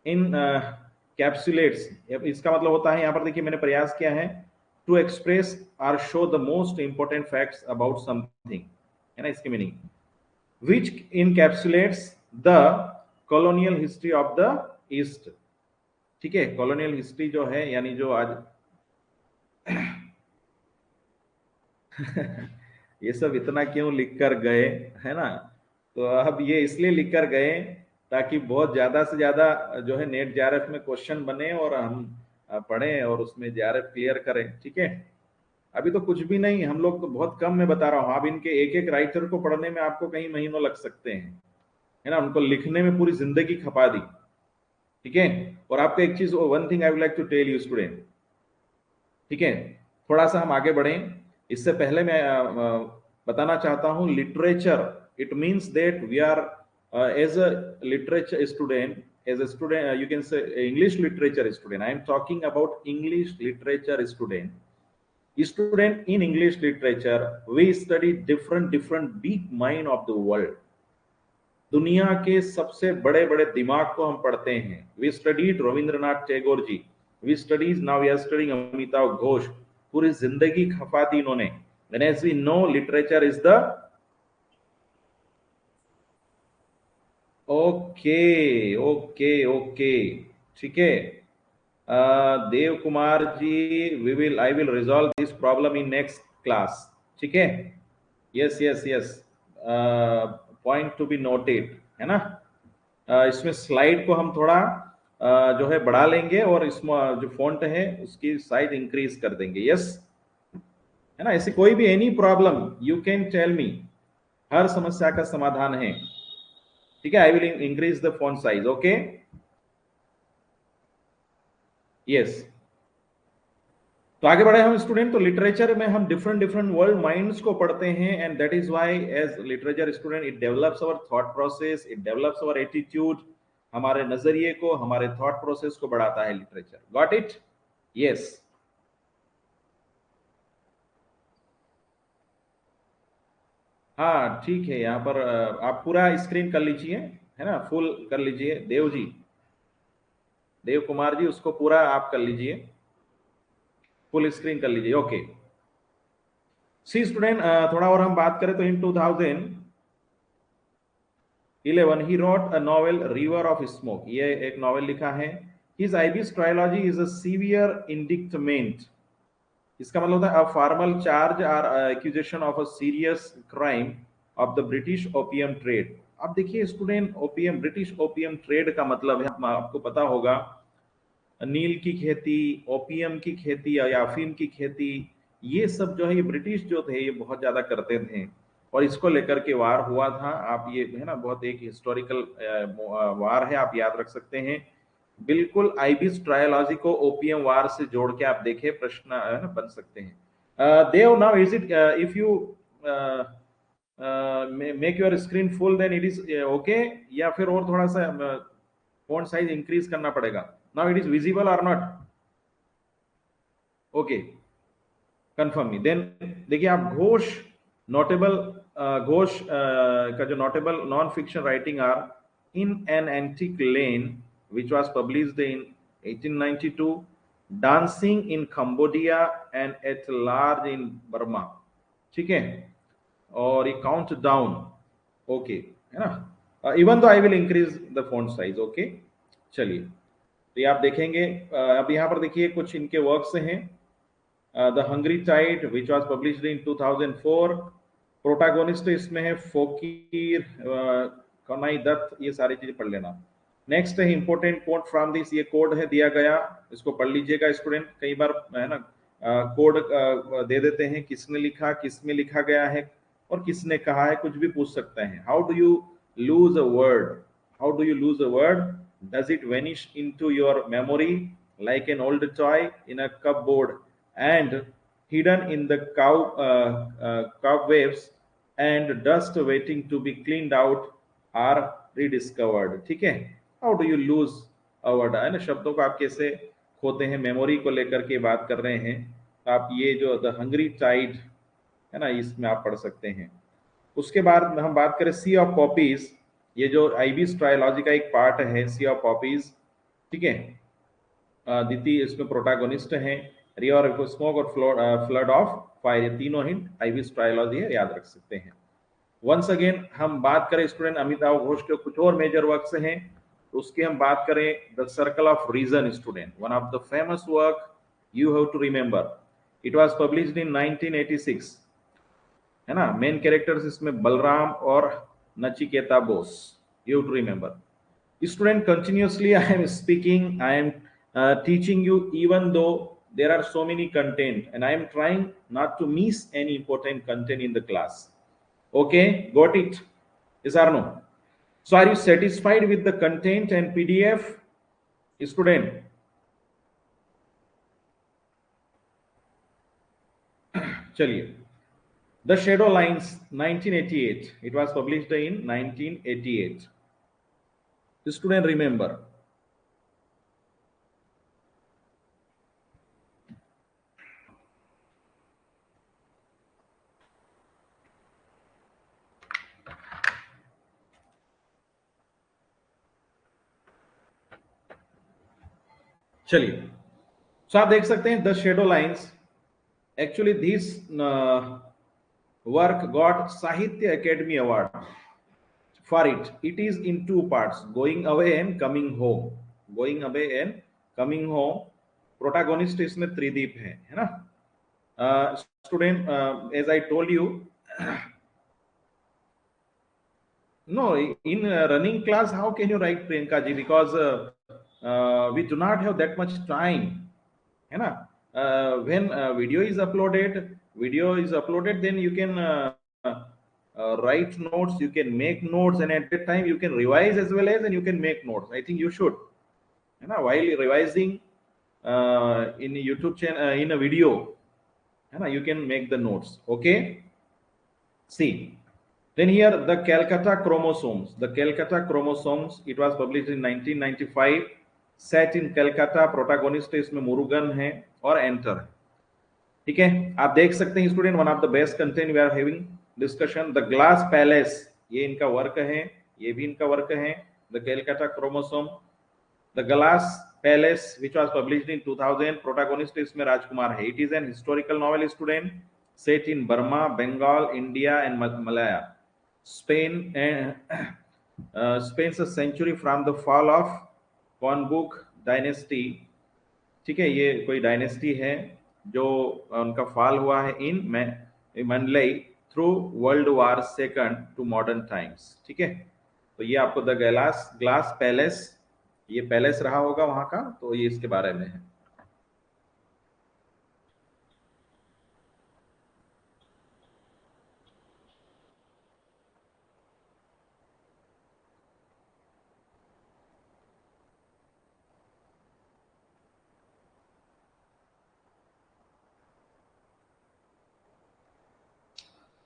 encapsulates, इसका मतलब होता है यहाँ पर देखिए मैंने प्रयास किया है to express or show the most important facts about something, है ना इसकी meaning, which encapsulates the colonial history of the east। ठीक है, colonial history जो है यानी जो आज ये सब इतना क्यों लिख कर गए, है ना। तो अब ये इसलिए लिख कर गए ताकि बहुत ज्यादा से ज्यादा जो है नेट जेआरएफ में क्वेश्चन बने और हम पढ़ें और उसमें जेआरएफ क्लियर करें, ठीक है। अभी तो कुछ भी नहीं, हम लोग तो बहुत कम में बता रहा हूँ। अब इनके एक एक राइटर को पढ़ने में आपको कई महीनों लग सकते हैं, है ना, उनको लिखने में पूरी जिंदगी खपा दी, ठीक है। और आपको एक चीज, one thing I would like to tell you student, ठीक है, थोड़ा सा हम आगे बढ़ें। इससे पहले मैं बताना चाहता हूं literature, it means that we are as a literature student, as a student, you can say English literature student. I am talking about English literature student. Student in English literature, we study different big mind of the world. दुनिया के सबसे बड़े बड़े दिमाग को हम पढ़ते हैं। We studied Rabindranath Tagore ji, we studies, now we are studying Amitav Ghosh. पूरी जिंदगी खपा दी इन्होंने। And as we know, literature is the okay, ठीक है। Dev Kumar ji, I will resolve this problem in next class, ठीक है। Yes yes yes, point to be noted, है ना। इसमें स्लाइड को हम थोड़ा जो है बढ़ा लेंगे और इसमें जो फॉन्ट है उसकी साइज इंक्रीज कर देंगे। यस, है ना। ऐसी कोई भी any problem you can tell me, हर समस्या का समाधान है, ठीक है। I will increase the font size, okay. Yes, तो आगे बढ़े हम स्टूडेंट। तो लिटरेचर में हम डिफरेंट वर्ल्ड माइंड्स को पढ़ते हैं, and that is why as literature student it develops our thought process, it develops our attitude, हमारे नजरिए को, हमारे थॉट प्रोसेस को बढ़ाता है लिटरेचर। Got it? यस। हाँ ठीक है, यहाँ पर आप पूरा स्क्रीन कर लीजिए, है ना, फुल कर लीजिए। देव जी, देव कुमार जी, उसको पूरा आप कर लीजिए, फुल स्क्रीन कर लीजिए, ओके। सी स्टूडेंट, थोड़ा और हम बात करें तो इन 2011 he wrote a novel river of smoke, ये एक नॉवेल लिखा है। His IBS trilogy is a severe indictment. इसका मतलब होता है अ फॉर्मल चार्ज और accusation of a serious crime of the British opium trade. अब देखिए student, opium, British opium trade का मतलब है, आपको पता होगा, नील की खेती, ओपियम की खेती या अफीम की खेती, ये सब जो है ये ब्रिटिश जो थे ये बहुत ज्यादा करते थे, और इसको लेकर के वार हुआ था। आप ये है ना, बहुत एक हिस्टोरिकल वार है, आप याद रख सकते हैं। बिल्कुल आईबीएस ट्रायोलॉजी को ओपियम वार से जोड़ के आप देखें, प्रश्न है ना बन सकते हैं। Dev, now is it, if you make your screen full then it is okay, या फिर और थोड़ा सा फॉन्ट साइज इंक्रीज करना पड़ेगा? नाउ इट इज विजिबल और not? Okay, confirm me. Then देखिए आप घोष नोटेबल, घोष का जो notable non fiction writing are in an antique land which was published in 1892, dancing in Cambodia and at large in Burma, ठीक है, और ये count down, okay, है ना, even though I will increase the font size, okay. चलिए, तो ये आप देखेंगे, अब यहाँ पर देखिए कुछ इनके वर्क्स हैं। The hungry tide which was published in 2004, protagonist इसमें है फकीर कनाई दत्त, ये सारी चीजें पढ़ लेना। नेक्स्ट है इंपोर्टेंट कोड फ्रॉम दिस, ये कोड है दिया गया, इसको पढ़ लीजिएगा स्टूडेंट, कई बार है ना कोड दे देते हैं, किसने लिखा, किसमें लिखा गया है और किसने कहा है, कुछ भी पूछ सकते हैं। How do you lose a word, how do you lose a word, does it vanish into your memory like an old toy in a cupboard and hidden in the cobwebs and dust waiting to be cleaned out are rediscovered, ठीक है। How do you lose a word, है ना, शब्दों को आप कैसे खोते हैं, मेमोरी को लेकर के बात कर रहे हैं। तो आप ये जो द हंग्री टाइड है ना, इसमें आप पढ़ सकते हैं। उसके बाद हम बात करें सी ऑफ पॉपीज, ये जो आईबीज ट्रायोलॉजी का एक पार्ट है, सी ऑफ पॉपीज, ठीक है। दिति इसमें प्रोटैगोनिस्ट हैं, रिवर ऑफ स्मोक और फ्लड ऑफ फायर, ये तीनों हिंट आईबीज ट्रायोलॉजी है, याद रख सकते हैं। वंस अगेन हम बात करें स्टूडेंट अमिताभ घोष के कुछ और मेजर वर्क्स हैं, तो उसकी हम बात करें the circle of Reason student, one of the famous work you have to remember, it was published in 1986, है ना। मेन कैरेक्टर्स इसमें बलराम और Nachiketa Bose, you have to remember. Student, continuously I am speaking, I am teaching you, even though there are so many content, and I am trying not to miss any important content in the class, okay, got it, yes or no? So are you satisfied with the content and PDF, student? चलिए, The Shadow Lines 1988, it was published in 1988, student remember। चलिए, सो आप देख सकते हैं the shadow lines, actually this work got Sahitya Academy Award for it. It is in two parts, going away and coming home, going away and coming home। Protagonist इसमें त्रिदीप है ना। Student, as I told you, no, in running class how can you write Priyanka ji, because we do not have that much time, है ना। when video is uploaded, then you can write notes, you can make notes, and at that time you can revise as well as, and you can make notes. I think you should, है ना, while revising in YouTube channel, in a video, है ना, you can make the notes, okay। See, then here the Calcutta Chromosomes, the Calcutta Chromosomes, it was published in 1995, set in Calcutta, protagonist इसमें मुरुगन है और enter है, ठीक है। आप देख सकते हैं student, one of the best content we are having discussion, the glass palace, ये इनका वर्क है, ये भी इनका वर्क है, the Calcutta chromosome, the glass palace which was published in 2000, protagonist इसमें राजकुमार है। It is an historical novel student, set in Burma, Bengal, India and Malaya, Spain, and Spain's a century from the fall of Konbuk dynasty, ठीक है। ये कोई dynasty है जो उनका fall हुआ है in Mandalay through World War second to modern times, ठीक है। तो ये आपको द ग्लास पैलेस, ये पैलेस रहा होगा वहां का, तो ये इसके बारे में है।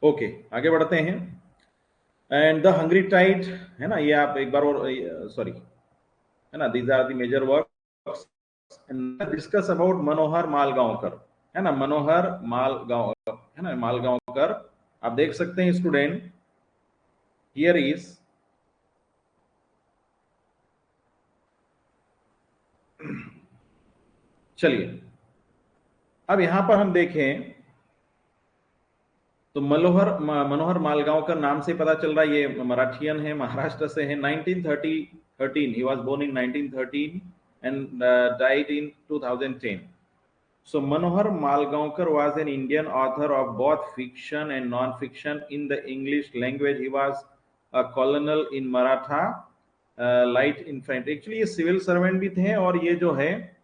ओके, आगे बढ़ते हैं। एंड द हंग्री टाइड, है ना, ये आप एक बार और, सॉरी, है ना, these are the major works. Discuss about Manohar Malgaonkar, है ना, मनोहर मालगांव, है ना, मालगांवकर। आप देख सकते हैं स्टूडेंट, हियर इज, चलिए अब यहां पर हम देखें तो मनोहर मालगांवकर नाम से पता चल रहा है ये मराठियन है, महाराष्ट्र से है। 1913 he was born in 1913 and died in 2010। So Manohar Malgaonkar was an Indian author of both fiction and non-fiction in the English language. He was a colonel in Maratha light infantry. Actually ये civil servant भी थे, और ये जो है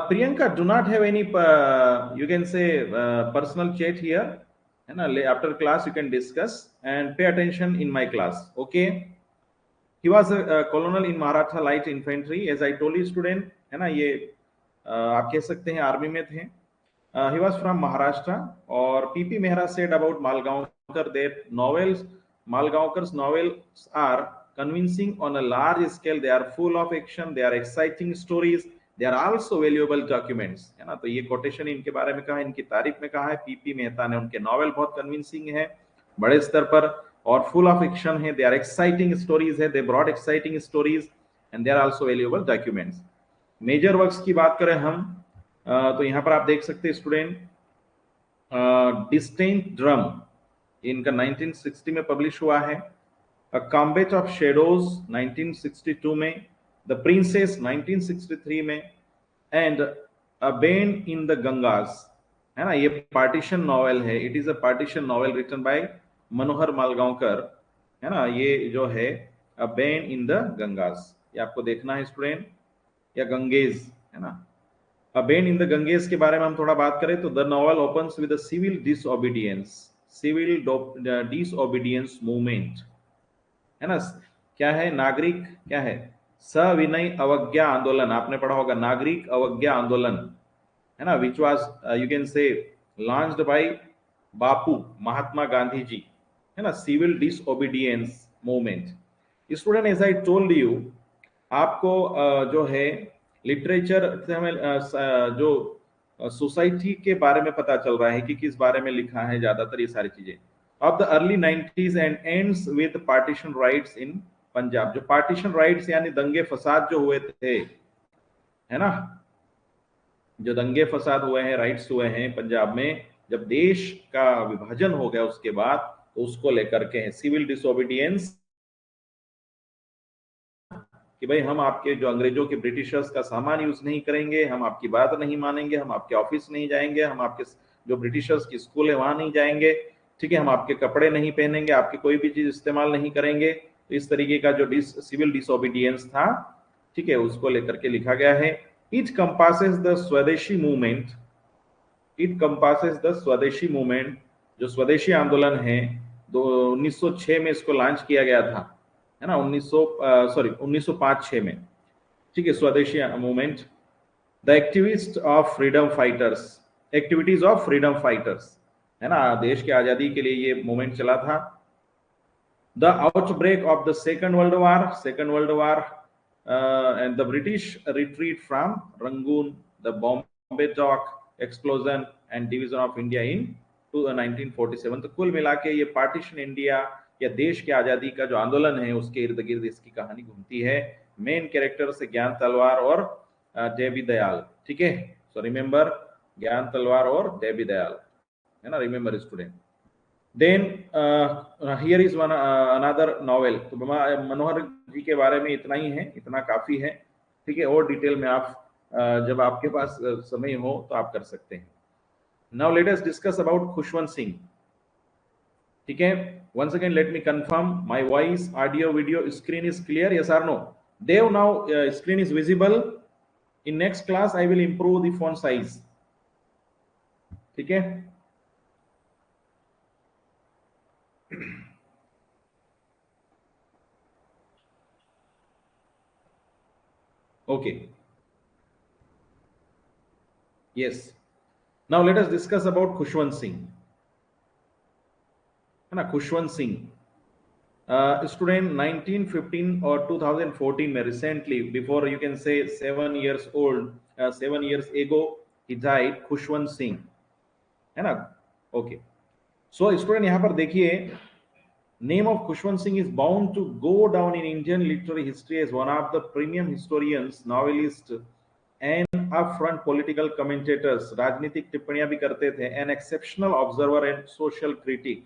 Priyanka, do not have any you can say personal chat here, है ना, after class you can discuss and pay attention in my class, okay? He was a colonel in Maratha light infantry, as I told you student, है ना, ये आप कह सकते हैं army में थे। He was from Maharashtra, और PP Mehra said about Malgaonkar that Malgaonkar's novels are convincing on a large scale, they are full of action, they are exciting stories, they are also valuable documents, है ना। तो ये quotation इनके बारे में कहा, इनकी तारीफ में कहा है PP मेहता ने, उनके नॉवेल बहुत कन्विंसिंग है बड़े स्तर पर, और फुल ऑफ एक्शन है, दे आर एक्साइटिंग स्टोरीज है, they brought exciting stories and they are also valuable documents. Major works की बात करें हम तो यहां पर आप देख सकते हैं स्टूडेंट, डिस्टेंट ड्रम इनका 1960 में पब्लिश हुआ है, अ कॉम्बैट ऑफ शेडोज 1962 में, द प्रिंसेस 1963 में, and a bend in the Ganges, है ना, ये पार्टीशन नॉवेल है, it is a partition novel written by Manohar Malgaonkar, है ना, ये जो है अ बेन इन द गंगास, ये आपको देखना है स्टूडेंट, या गंगेज, है ना। A bend in the Ganges के बारे में हम थोड़ा बात करें तो the novel opens with civil disobedience movement, है ना, क्या है, नागरिक, क्या है, सविनय अवज्ञा आंदोलन, आपने पढ़ा होगा नागरिक अवज्ञा आंदोलन, है ना, which was you can say launched by Bapu Mahatma Gandhi ji, है ना, civil disobedience movement. Student as I told you, आपको जो है लिटरेचर से हमें जो सोसाइटी के बारे में पता चल रहा है कि किस बारे में लिखा है ज्यादातर ये सारी चीजें, of the early 90s and ends with partition riots in Punjab. जो पार्टीशन राइट्स यानी दंगे फसाद जो हुए थे, है ना, जो दंगे फसाद हुए हैं, राइट्स हुए हैं पंजाब में, जब देश का विभाजन हो गया उसके बाद, तो उसको लेकर के सिविल डिसोबीडियंस, कि भाई हम आपके जो अंग्रेजों के ब्रिटिशर्स का सामान यूज नहीं करेंगे, हम आपकी बात नहीं मानेंगे, हम आपके ऑफिस नहीं जाएंगे, हम आपके जो ब्रिटिशर्स की स्कूल है वहां नहीं जाएंगे, ठीक है, हम आपके कपड़े नहीं पहनेंगे, आपकी कोई भी चीज इस्तेमाल नहीं करेंगे। तो इस तरीके का जो सिविल डिसोबीडियंस था, ठीक है, उसको लेकर के लिखा गया है। इट कंपासेस द स्वदेशी मूवमेंट, इट कंपासेस द स्वदेशी मूवमेंट, जो स्वदेशी आंदोलन है, 1906 में इसको लॉन्च किया गया था, है ना, 1905-6 में, ठीक है, स्वदेशी movement. The activist of freedom fighters, activities of freedom fighters, है ना, देश की आजादी के लिए ये मूवमेंट चला था। The outbreak of the second world war and the British retreat from Rangoon, the Bombay dock explosion and division of India in 1947। तो कुल मिला के ये पार्टीशन इंडिया या देश की आजादी का जो आंदोलन है उसके इर्द गिर्द इसकी कहानी घूमती है। मेन कैरेक्टर से ज्ञान तलवार और डेबी दयाल, ठीक है, सो रिमेंबर ज्ञान तलवार और डेबी दयाल, है ना, remember student. Then here is one another novel. तो मनोहर जी के बारे में इतना ही है, इतना काफी है, ठीक है, और डिटेल में आप जब आपके पास समय हो तो आप कर सकते हैं। Now let us discuss about Khushwant Singh, ठीक है। once again let me confirm my voice, audio, video, screen is clear, yes or no? Dev, now screen is visible. In next class I will improve the font size, ठीक है। okay, yes, now let us discuss about Khushwant Singh, है ना, Khushwant Singh. Student 1915 or 2014 में recently, before you can say 7 years old, 7 years ago he died, Khushwant Singh, है ना? Okay, so student यहाँ पर देखिए, name of Khushwant Singh is bound to go down in Indian literary history as one of the premium historians, novelists, and upfront political commentators. राजनीतिक टिप्पणियां भी करते थे, an exceptional observer and social critic.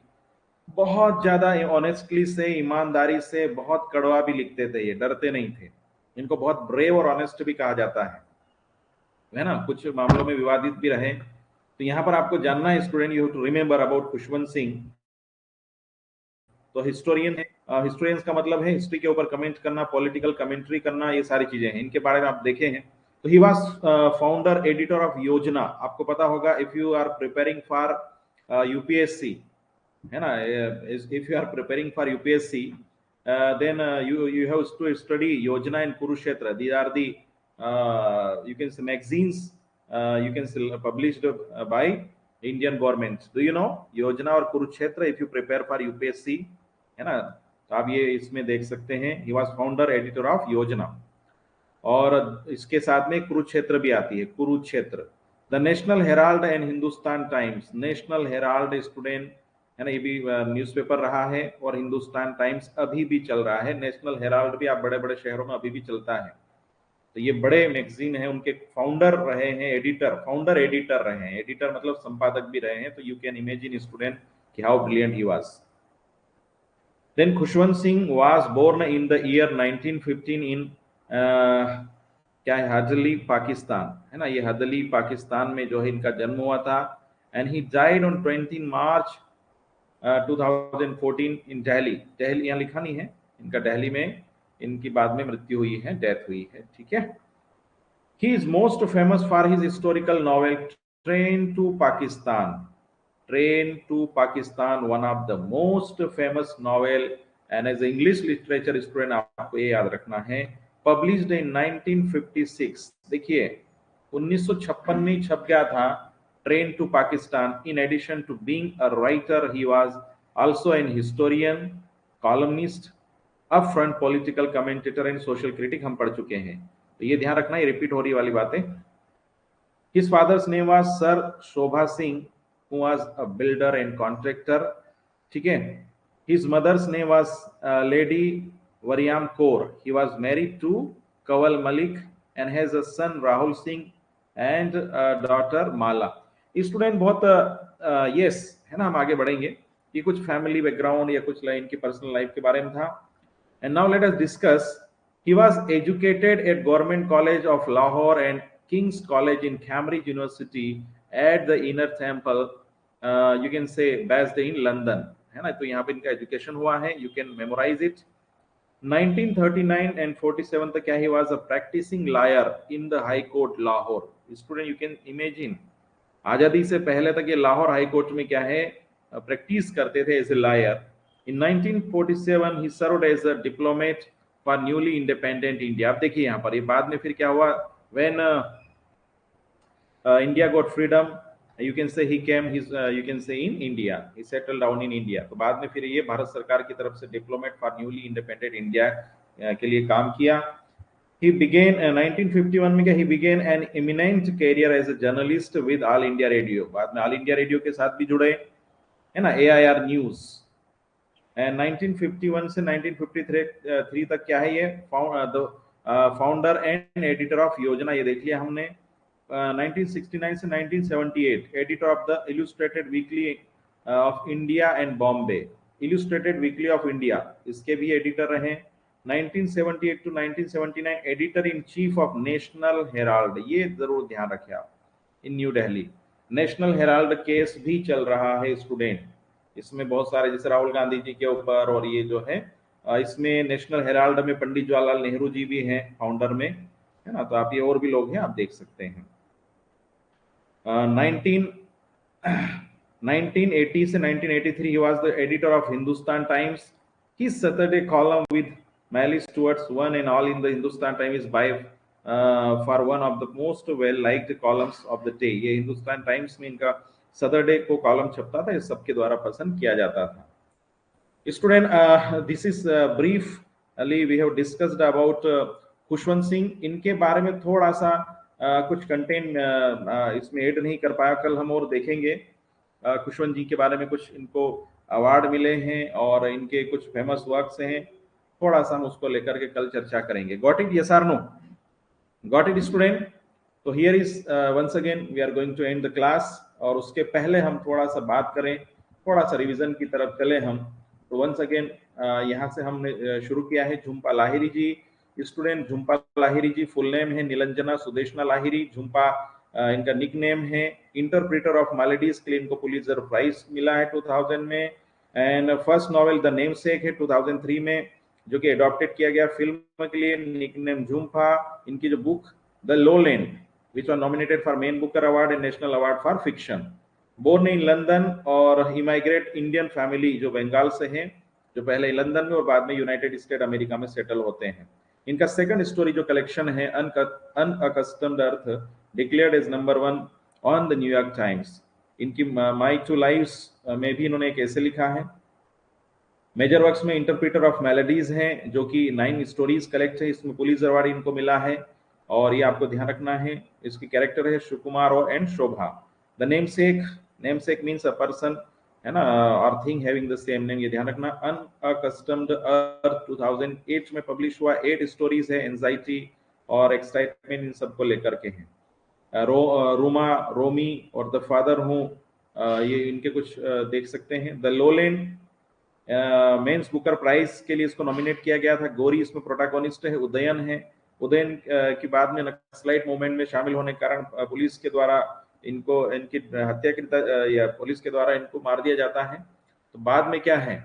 बहुत ज्यादा ऑनेस्टली से, ईमानदारी से, बहुत कड़वा भी लिखते थे, ये डरते नहीं थे। इनको बहुत ब्रेव और ऑनेस्ट भी कहा जाता है ना? कुछ मामलों में विवादित भी रहे। तो यहाँ पर आपको जानना है student, you have to remember about Khushwant Singh. तो हिस्टोरियन है, हिस्टोरियंस का मतलब है हिस्ट्री के ऊपर कमेंट करना, पॉलिटिकल कमेंट्री करना, ये सारी चीजें हैं, इनके बारे में आप देखे हैं। तो he was founder editor of Yojana. आपको पता होगा, if you are preparing for UPSC, है ना, if you are preparing for UPSC, then you have to study Yojana and Kurukshetra. These are the you can say magazines, you can say published by Indian government. Do you know Yojana और Kurukshetra if you prepare for UPSC, है ना? तो आप ये इसमें देख सकते हैं, he was founder editor of योजना। और इसके साथ में कुरुक्षेत्र भी आती है, Kurukshetra. The national Herald and Hindustan times. National Herald student, है ना, ये भी न्यूज़पेपर रहा है, और हिंदुस्तान टाइम्स अभी भी चल रहा है। नेशनल हेराल्ड भी आप बड़े बड़े शहरों में अभी भी चलता है। तो ये बड़े मैगजीन है, उनके फाउंडर रहे हैं, एडिटर, फाउंडर एडिटर रहे हैं। एडिटर मतलब संपादक भी रहे हैं। तो यू कैन इमेजिन स्टूडेंट कि how brilliant he was. Then Khushwant Singh was born in the year 1915 in क्या है, हदली पाकिस्तान, है ना? ये हदली पाकिस्तान में जो है इनका जन्म हुआ था। एंड ही डाइड ऑन 20 मार्च 2014 इन दिल्ली। दिल्ली यहाँ लिखा नहीं है, इनका दिल्ली में इनकी बाद में मृत्यु हुई है, डेथ हुई है, ठीक है। He is most famous for his historical novel Train to Pakistan. Train to Pakistan, one of the most famous novel, and as English literature student आपको ये याद रखना है, published in 1956। देखिए 1956 में छप गया था train to Pakistan. In addition to being a writer, he was also an historian, columnist, upfront political commentator and social critic। हम पढ़ चुके हैं, तो ये ध्यान रखना, ये रिपीट हो रही वाली बातें। His father's name was Sir Shobha Singh, who was a builder and contractor, ठीक है। His mother's name was Lady Waryam Kaur. He was married to Kawal Malik and has a son Rahul Singh and a daughter Mala। Student बहुत yes है ना, हम आगे बढ़ेंगे। ये कुछ फैमिली बैकग्राउंड या कुछ इनकी पर्सनल लाइफ के बारे में था। And now let us discuss. He was educated at Government College of Lahore and King's College in Cambridge University at the Inner Temple, you can say based in London, है ना? तो यहाँ पे इनका एजुकेशन हुआ है, you can memorize it। 1939 and 47 तक क्या, he was a practicing lawyer in the High Court Lahore। Student, you can imagine, आजादी से पहले तक ये लाहौर हाई कोर्ट में क्या है, प्रैक्टिस करते थे as a lawyer. In 1947 he served as a diplomat for newly independent India। आप देखिए यहाँ पर, ये बाद में फिर क्या हुआ, when India got freedom, you can say he came, his you can say in India, he settled down in India। तो बाद में फिर ये भारत सरकार की तरफ से diplomat for newly independent India के लिए काम किया। He began 1951 में क्या, he began an eminent career as a journalist with All India Radio। बाद में ऑल इंडिया रेडियो के साथ भी जुड़े, है ना, AIR न्यूज। एंड 1951 से 1953 तक क्या है, ये फाउंडर एंड एडिटर ऑफ योजना, ये देख लिया हमने। 1969 से 1978 editor of the Illustrated Weekly of India and Bombay. Illustrated Weekly of India, इसके भी एडिटर रहे। 1978 to 1979 editor in chief of National Herald. ये जरूर ध्यान रखें आप, in New Delhi. National Herald case भी चल रहा है स्टूडेंट, इसमें बहुत सारे, जैसे राहुल गांधी जी के ऊपर, और ये जो है इसमें नेशनल हेराल्ड में पंडित जवाहरलाल नेहरू जी भी हैं फाउंडर में, है ना? तो आप ये और भी लोग हैं, आप देख सकते हैं। 1980 से 1983 he was the editor of Hindustan Times। His Saturday column with Malice Stuart's One and All in the Hindustan Times is by for one of the most well liked columns of the day। ये Hindustan times में इनका Saturday को column छपता था, ये सबके द्वारा पसंद किया जाता था। Student, this is briefly we have discussed about Khushwant Singh. इनके बारे में थोड़ा सा कुछ कंटेंट इसमें ऐड नहीं कर पाया, कल हम और देखेंगे। खुशवंत जी के बारे में कुछ इनको अवार्ड मिले हैं और इनके कुछ फेमस वर्क्स हैं, थोड़ा सा हम उसको लेकर के कल चर्चा करेंगे। Got it? यस और नो? Got it student? तो here is once again we are going to end the class, और उसके पहले हम थोड़ा सा बात करें, थोड़ा सा रिवीजन की तरफ चले हम। तो वंस अगेन यहाँ से हमने शुरू किया है झुम्पा लाहिरी जी। स्टूडेंट, झुम्पा लाहिरी जी फुल नेम है निलंजना सुदेशना लाहिरी। झुम्पा इनका निक नेम है। इंटरप्रेटर ऑफ मालेडीज के लिए इनको पुलित्जर प्राइज मिला है 2000 में। And first novel the namesake है 2003 में, जो कि अडॉप्टेड किया गया फिल्म के लिए। Nick name Jhumpa. इनकी जो book the Lowland which was nominated for main booker award and national award for fiction. born in london और immigrant indian family जो बंगाल से हैं, जो पहले लंदन में और बाद में यूनाइटेड स्टेट अमेरिका में सेटल होते हैं। इनका सेकंड स्टोरी जो कलेक्शन है unaccustomed earth declared as number 1 on the New York Times. इनकी माई टू लाइव्स में भी इन्होंने एक ऐसे लिखा है। मेजर वर्क्स में इंटरप्रेटर ऑफ मेलोडीज हैं, जो कि 9 स्टोरीज कलेक्ट है, इसमें पुलित्जर अवार्ड इनको मिला है। और ये आपको ध्यान रखना है, इसकी कैरेक्टर है सुकुमार और and Shobha. The namesake means a person, है ना, और thing having the same name, ये ध्यान रखना। अनअकस्टम्ड अर्थ 2008 में पब्लिश हुआ। 8 स्टोरीज है, एंजाइटी और एक्साइटमेंट इन सबको लेकर के हैं। रोमा, रोमी और द फादर हूँ, ये इनके कुछ देख सकते हैं। The Lowland Man's Booker prize के लिए इसको नॉमिनेट किया गया था। गोरी इसमें प्रोटैगनिस्ट है। उदयन है। उदयन की बाद में नक्सलाइट मूवमेंट में शामिल होने के कारण पुलिस के द्वारा इनको, इनकी हत्या की या पुलिस के द्वारा इनको मार दिया जाता है। तो बाद में क्या है,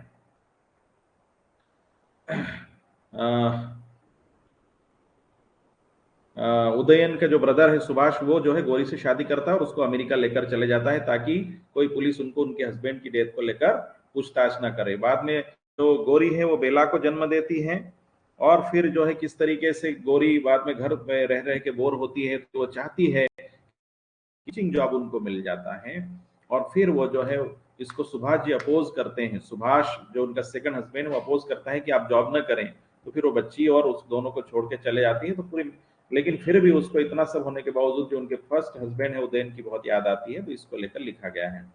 उदयन का जो ब्रदर है सुभाष, वो जो है गोरी से शादी करता है और उसको अमेरिका लेकर चले जाता है, ताकि कोई पुलिस उनको उनके हस्बैंड की डेथ को लेकर पूछताछ ना करे। बाद में जो गोरी है वो बेला को जन्म देती है, और फिर जो है किस तरीके से गोरी बाद में घर में रह रह के बोर होती है, तो वो चाहती है टीचिंग जॉब उनको मिल जाता है। और फिर वो जो है इसको सुभाष जी अपोज करते हैं। सुभाष जो उनका सेकंड हस्बैंड, वो अपोज करता है कि आप जॉब ना करें। तो फिर वो बच्ची और उस दोनों को छोड़ के चले जाती है। तो पूरी, लेकिन फिर भी उसको इतना सब होने के बावजूद जो उनके फर्स्ट हस्बैंड है उदयन की बहुत याद आती है, तो इसको लेकर लिखा गया है।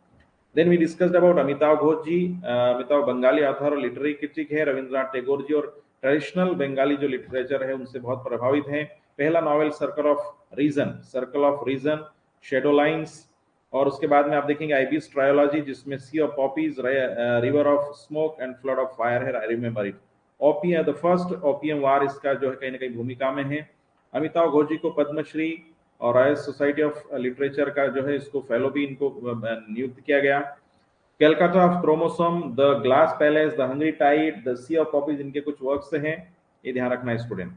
Then we discussed about Amitav Ghosh ji. Amitav Bengali author और लिटरेरी क्रिटिक है। रविंद्रनाथ टैगोर जी और ट्रेडिशनल बंगाली जो लिटरेचर है उनसे बहुत प्रभावित है। पहला novel circle of reason, shadow lines, और उसके बाद में आप देखेंगे आईबीएस ट्रायोलॉजी, जिसमें sea of poppies, river of smoke and flood of fire है। I remember it. Opium, the first opium war, इसका जो है कहीं ना कहीं भूमिका में है। अमिताभ घोष जी को पद्मश्री और रॉयल सोसाइटी ऑफ लिटरेचर का जो है इसको फेलो भी इनको नियुक्त किया गया। Calcutta of chromosome, the glass palace, the hungry tide, the sea of poppies, इनके कुछ वर्क्स हैं, ये ध्यान रखना है स्टूडेंट।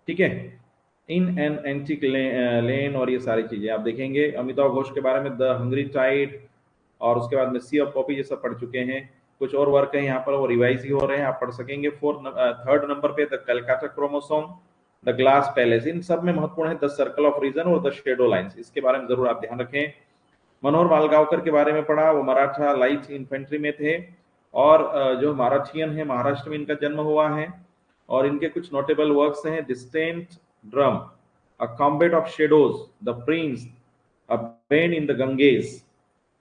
ठीक है, इन एन एंटिक लेन और ये सारी चीजें आप देखेंगे। अमिताभ घोष के बारे में द हंग्री टाइड और उसके बाद में सी ऑफ पॉपी, ये सब पढ़ चुके हैं। कुछ और वर्क है यहाँ पर, वो रिवाइज ही हो रहे हैं, आप पढ़ सकेंगे। थर्ड नंबर पे the Calcutta chromosome, the glass palace, इन सब में महत्वपूर्ण है द सर्कल ऑफ रीजन और द शेडो लाइन्स, इसके बारे में जरूर आप ध्यान रखें। मनोहर मालगांवकर के बारे में पढ़ा, वो मराठा लाइट इन्फेंट्री में थे, और जो मराठियन है, महाराष्ट्र में इनका जन्म हुआ है। और इनके कुछ नोटेबल वर्क्स हैं, distant drum, a combat of shadows, the Prince, a bend in the Ganges.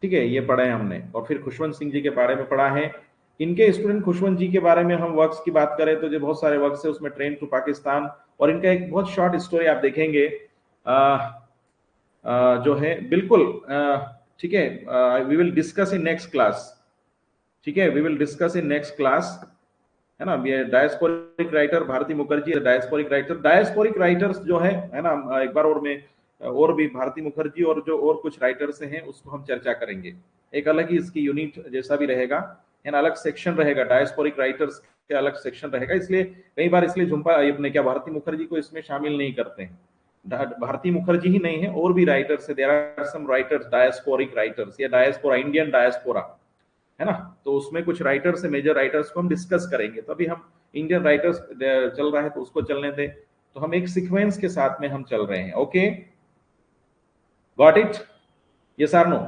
ठीक है, ये पढ़ा है हमने। और फिर खुशवंत सिंह जी के बारे में पढ़ा है। इनके स्टूडेंट खुशवंत जी के बारे में हम वर्क्स की बात करें तो जो बहुत सारे वर्क्स है, उसमें ट्रेन टू पाकिस्तान, और इनका एक बहुत शॉर्ट स्टोरी आप देखेंगे जो है बिल्कुल, ठीक है, we will discuss in next class. ठीक है, we will discuss in next class, है ना। ये diasporic writer Bharati Mukherjee, diasporic writers जो है ना, एक बार और में और भी भारती मुखर्जी और जो और कुछ राइटर्स हैं उसको हम चर्चा करेंगे। एक अलग ही इसकी यूनिट जैसा भी रहेगा, है ना, अलग सेक्शन रहेगा, डायस्पोरिक राइटर्स के अलग सेक्शन रहेगा। इसलिए कई बार इसलिए झुम्पा अपने क्या भारती मुखर्जी को इसमें शामिल नहीं करते हैं। भारती मुखर्जी ही नहीं है, और भी राइटर्स है, there are some writers, diasporic writers या डायस्पोरा, इंडियन डायस्पोरा, है ना। तो उसमें कुछ राइटर्स है, मेजर राइटर्स को हम डिस्कस करेंगे। तो अभी हम इंडियन राइटर्स चल रहा है तो उसको चलने दें, तो हम एक सीक्वेंस के साथ में हम चल रहे हैं। Okay, got it? यस और नो?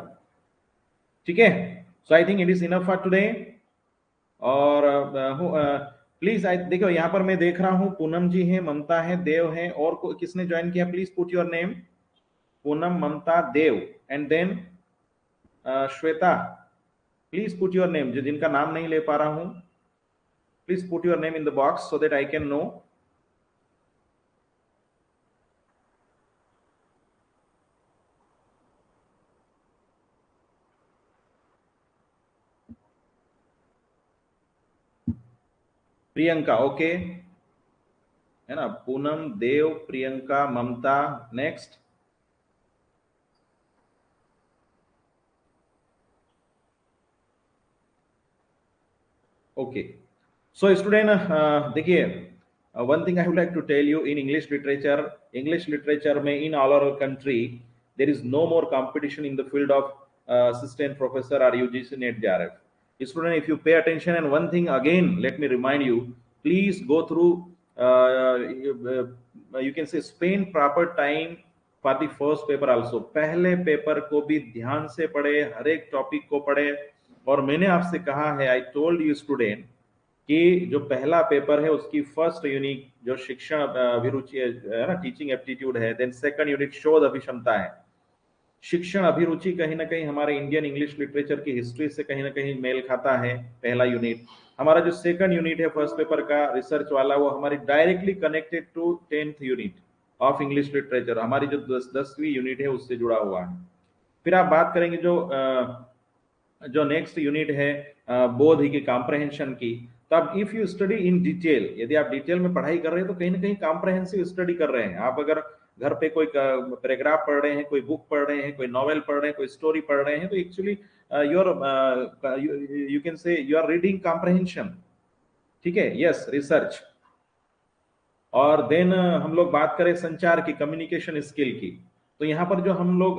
ठीक है, so I think it is enough for today. और प्लीज देखो यहाँ पर मैं देख रहा हूँ पूनम जी है, ममता है, देव है, और किसने ज्वाइन किया? Please put your name. Poonam, Mamta, Dev, and then Shweta. Please put your name, जो जिनका नाम नहीं ले पा रहा हूं, please put your name in the box so that I can know. Priyanka, okay, है ना? Poonam, Dev, Priyanka, Mamta, next. Okay, so student, देखिए, one thing I would like to tell you, English literature में in all over country there is no more competition in the field of assistant professor और UGC NET JRF. Student, if you pay attention, and one thing again, let me remind you, please go through, you can say, spend proper time for the first paper also. पहले paper को भी ध्यान से पढ़े, हर एक topic को पढ़े. और मैंने आपसे कहा है, आई टोल्ड यू स्टूडेंट, कि जो पहला पेपर है उसकी फर्स्ट यूनिट जो शिक्षण अभिरुचि है ना, टीचिंग एप्टीट्यूड है, देन सेकंड यूनिट शोध अभिक्षमता है. शिक्षण अभिरुचि कहीं ना कहीं हमारे इंडियन इंग्लिश लिटरेचर की हिस्ट्री से कहीं ना कहीं मेल खाता है, पहला यूनिट. हमारा जो सेकंड यूनिट है फर्स्ट पेपर का रिसर्च वाला, वो हमारी directly connected to 10th unit of English literature, हमारी जो 10वीं यूनिट है उससे जुड़ा हुआ है. फिर आप बात करेंगे जो नेक्स्ट यूनिट है बोध की कॉम्प्रहेंशन की. तो अब if you study in detail, यदि आप डिटेल में पढ़ाई कर रहे हैं तो कहीं ना कहीं कॉम्प्रहेंसिव स्टडी कर रहे हैं. आप अगर घर पे कोई पैराग्राफ पढ़ रहे हैं, कोई बुक पढ़ रहे हैं, कोई नॉवेल पढ़ रहे हैं, कोई स्टोरी पढ़ रहे हैं, तो actually you can say you are reading comprehension. ठीक है, यस, रिसर्च. और देन हम लोग बात करें संचार की, कम्युनिकेशन स्किल की, तो यहाँ पर जो हम लोग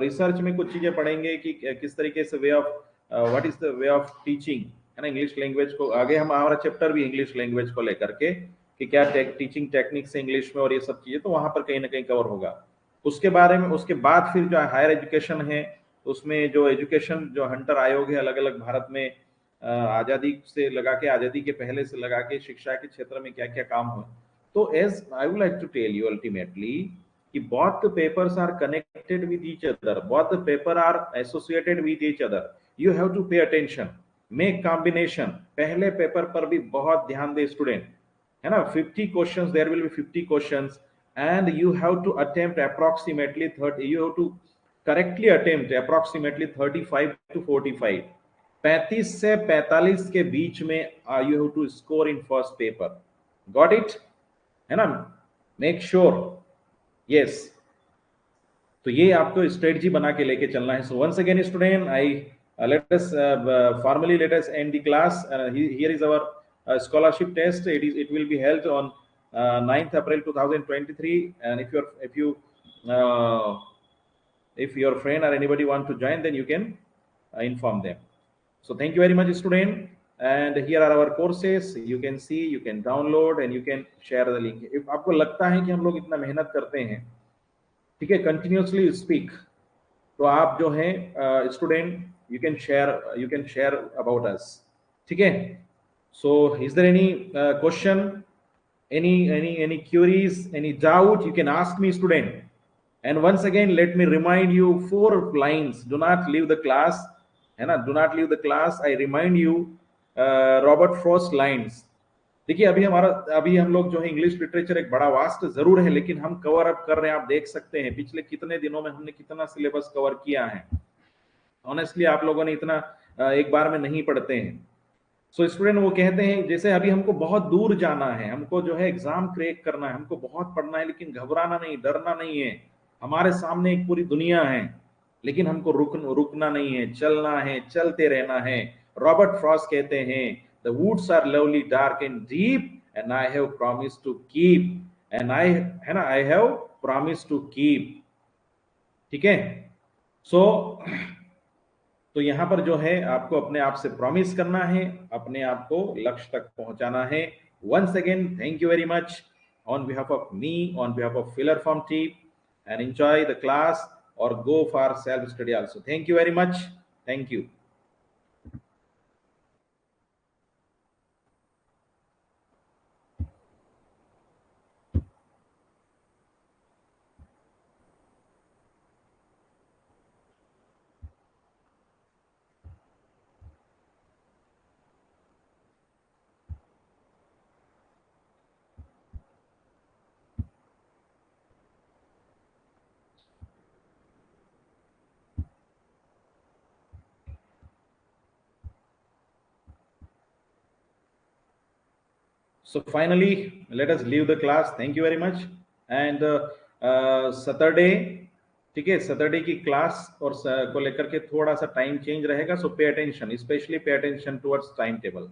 रिसर्च में कुछ चीजें पढ़ेंगे कि किस तरीके से way of what is the way of teaching, है ना, इंग्लिश लैंग्वेज को. आगे हम हमारा चैप्टर भी इंग्लिश लैंग्वेज को लेकर के कि क्या टीचिंग टेक्निक्स है इंग्लिश में और ये सब चीजें, तो वहां पर कहीं ना कहीं कवर होगा. उसके बारे में, उसके बाद फिर जो हायर एजुकेशन है, उसमें जो एजुकेशन जो हंटर आयोग है अलग अलग भारत में, आजादी से लगा के, आजादी के पहले से लगा के शिक्षा के क्षेत्र में क्या क्या काम हुए. तो as I would like to tell you ultimately कि both the papers are connected with each other, both the paper are associated with each other. You have to pay attention, make combination. पहले paper पर भी बहुत ध्यान दे student, है ना. 50 questions, there will be 50 questions, and you have to attempt approximately 30, you have to correctly attempt approximately 35 to 45, 35 से 45 के बीच में you have to score in first paper. Got it? है ना, मेक श्योर, यस. तो ये आपको स्ट्रेटजी बना के लेके चलना है. So once again student, I let us formally let us end the class. Here is our scholarship test. It will be held on 9th April 2023, and if your friend or anybody want to join, then you can inform them. So thank you very much student, and here are our courses. You can see, you can download and you can share the link. if आपको लगता है कि हम लोग इतना मेहनत करते हैं, ठीक है, continuously speak, तो आप जो है student, you can share about us. ठीक है. So is there any question, any queries, any doubt? You can ask me student. And once again let me remind you 4 lines. Do not leave the class, है ना, do not leave the class. I remind you Robert Frost lines. देखिए, अभी हम लोग जो है English literature एक बड़ा वास्ट जरूर है, लेकिन हम कवर अप कर रहे हैं. आप देख सकते हैं पिछले कितने दिनों में हमने कितना सिलेबस कवर किया है. ऑनेस्टली आप लोगों ने इतना एक बार में नहीं पढ़ते हैं. सो स्टूडेंट, वो कहते हैं जैसे अभी हमको बहुत दूर जाना है, हमको जो है एग्जाम क्रैक करना है, हमको बहुत पढ़ना है, लेकिन घबराना नहीं, डरना नहीं है. हमारे सामने एक पूरी दुनिया है, लेकिन हमको रुकना नहीं है, चलना है, चलते रहना है. रॉबर्ट फ्रॉस्ट कहते हैं, the woods are lovely dark and deep and I have promise to keep, and I, है ना, I have promise to keep. ठीक है. सो तो यहां पर जो है आपको अपने आप से प्रॉमिस करना है, अपने आप को लक्ष्य तक पहुंचाना है. Once again thank you very much on behalf of me, on behalf of filler form team, and enjoy the class और go for self study also. Thank you very much. Thank you. So finally, let us leave the class. Thank you very much. And Saturday, ठीक है, Saturday की class और को लेकर के थोड़ा सा टाइम चेंज रहेगा. So pay attention, specially pay attention towards time table.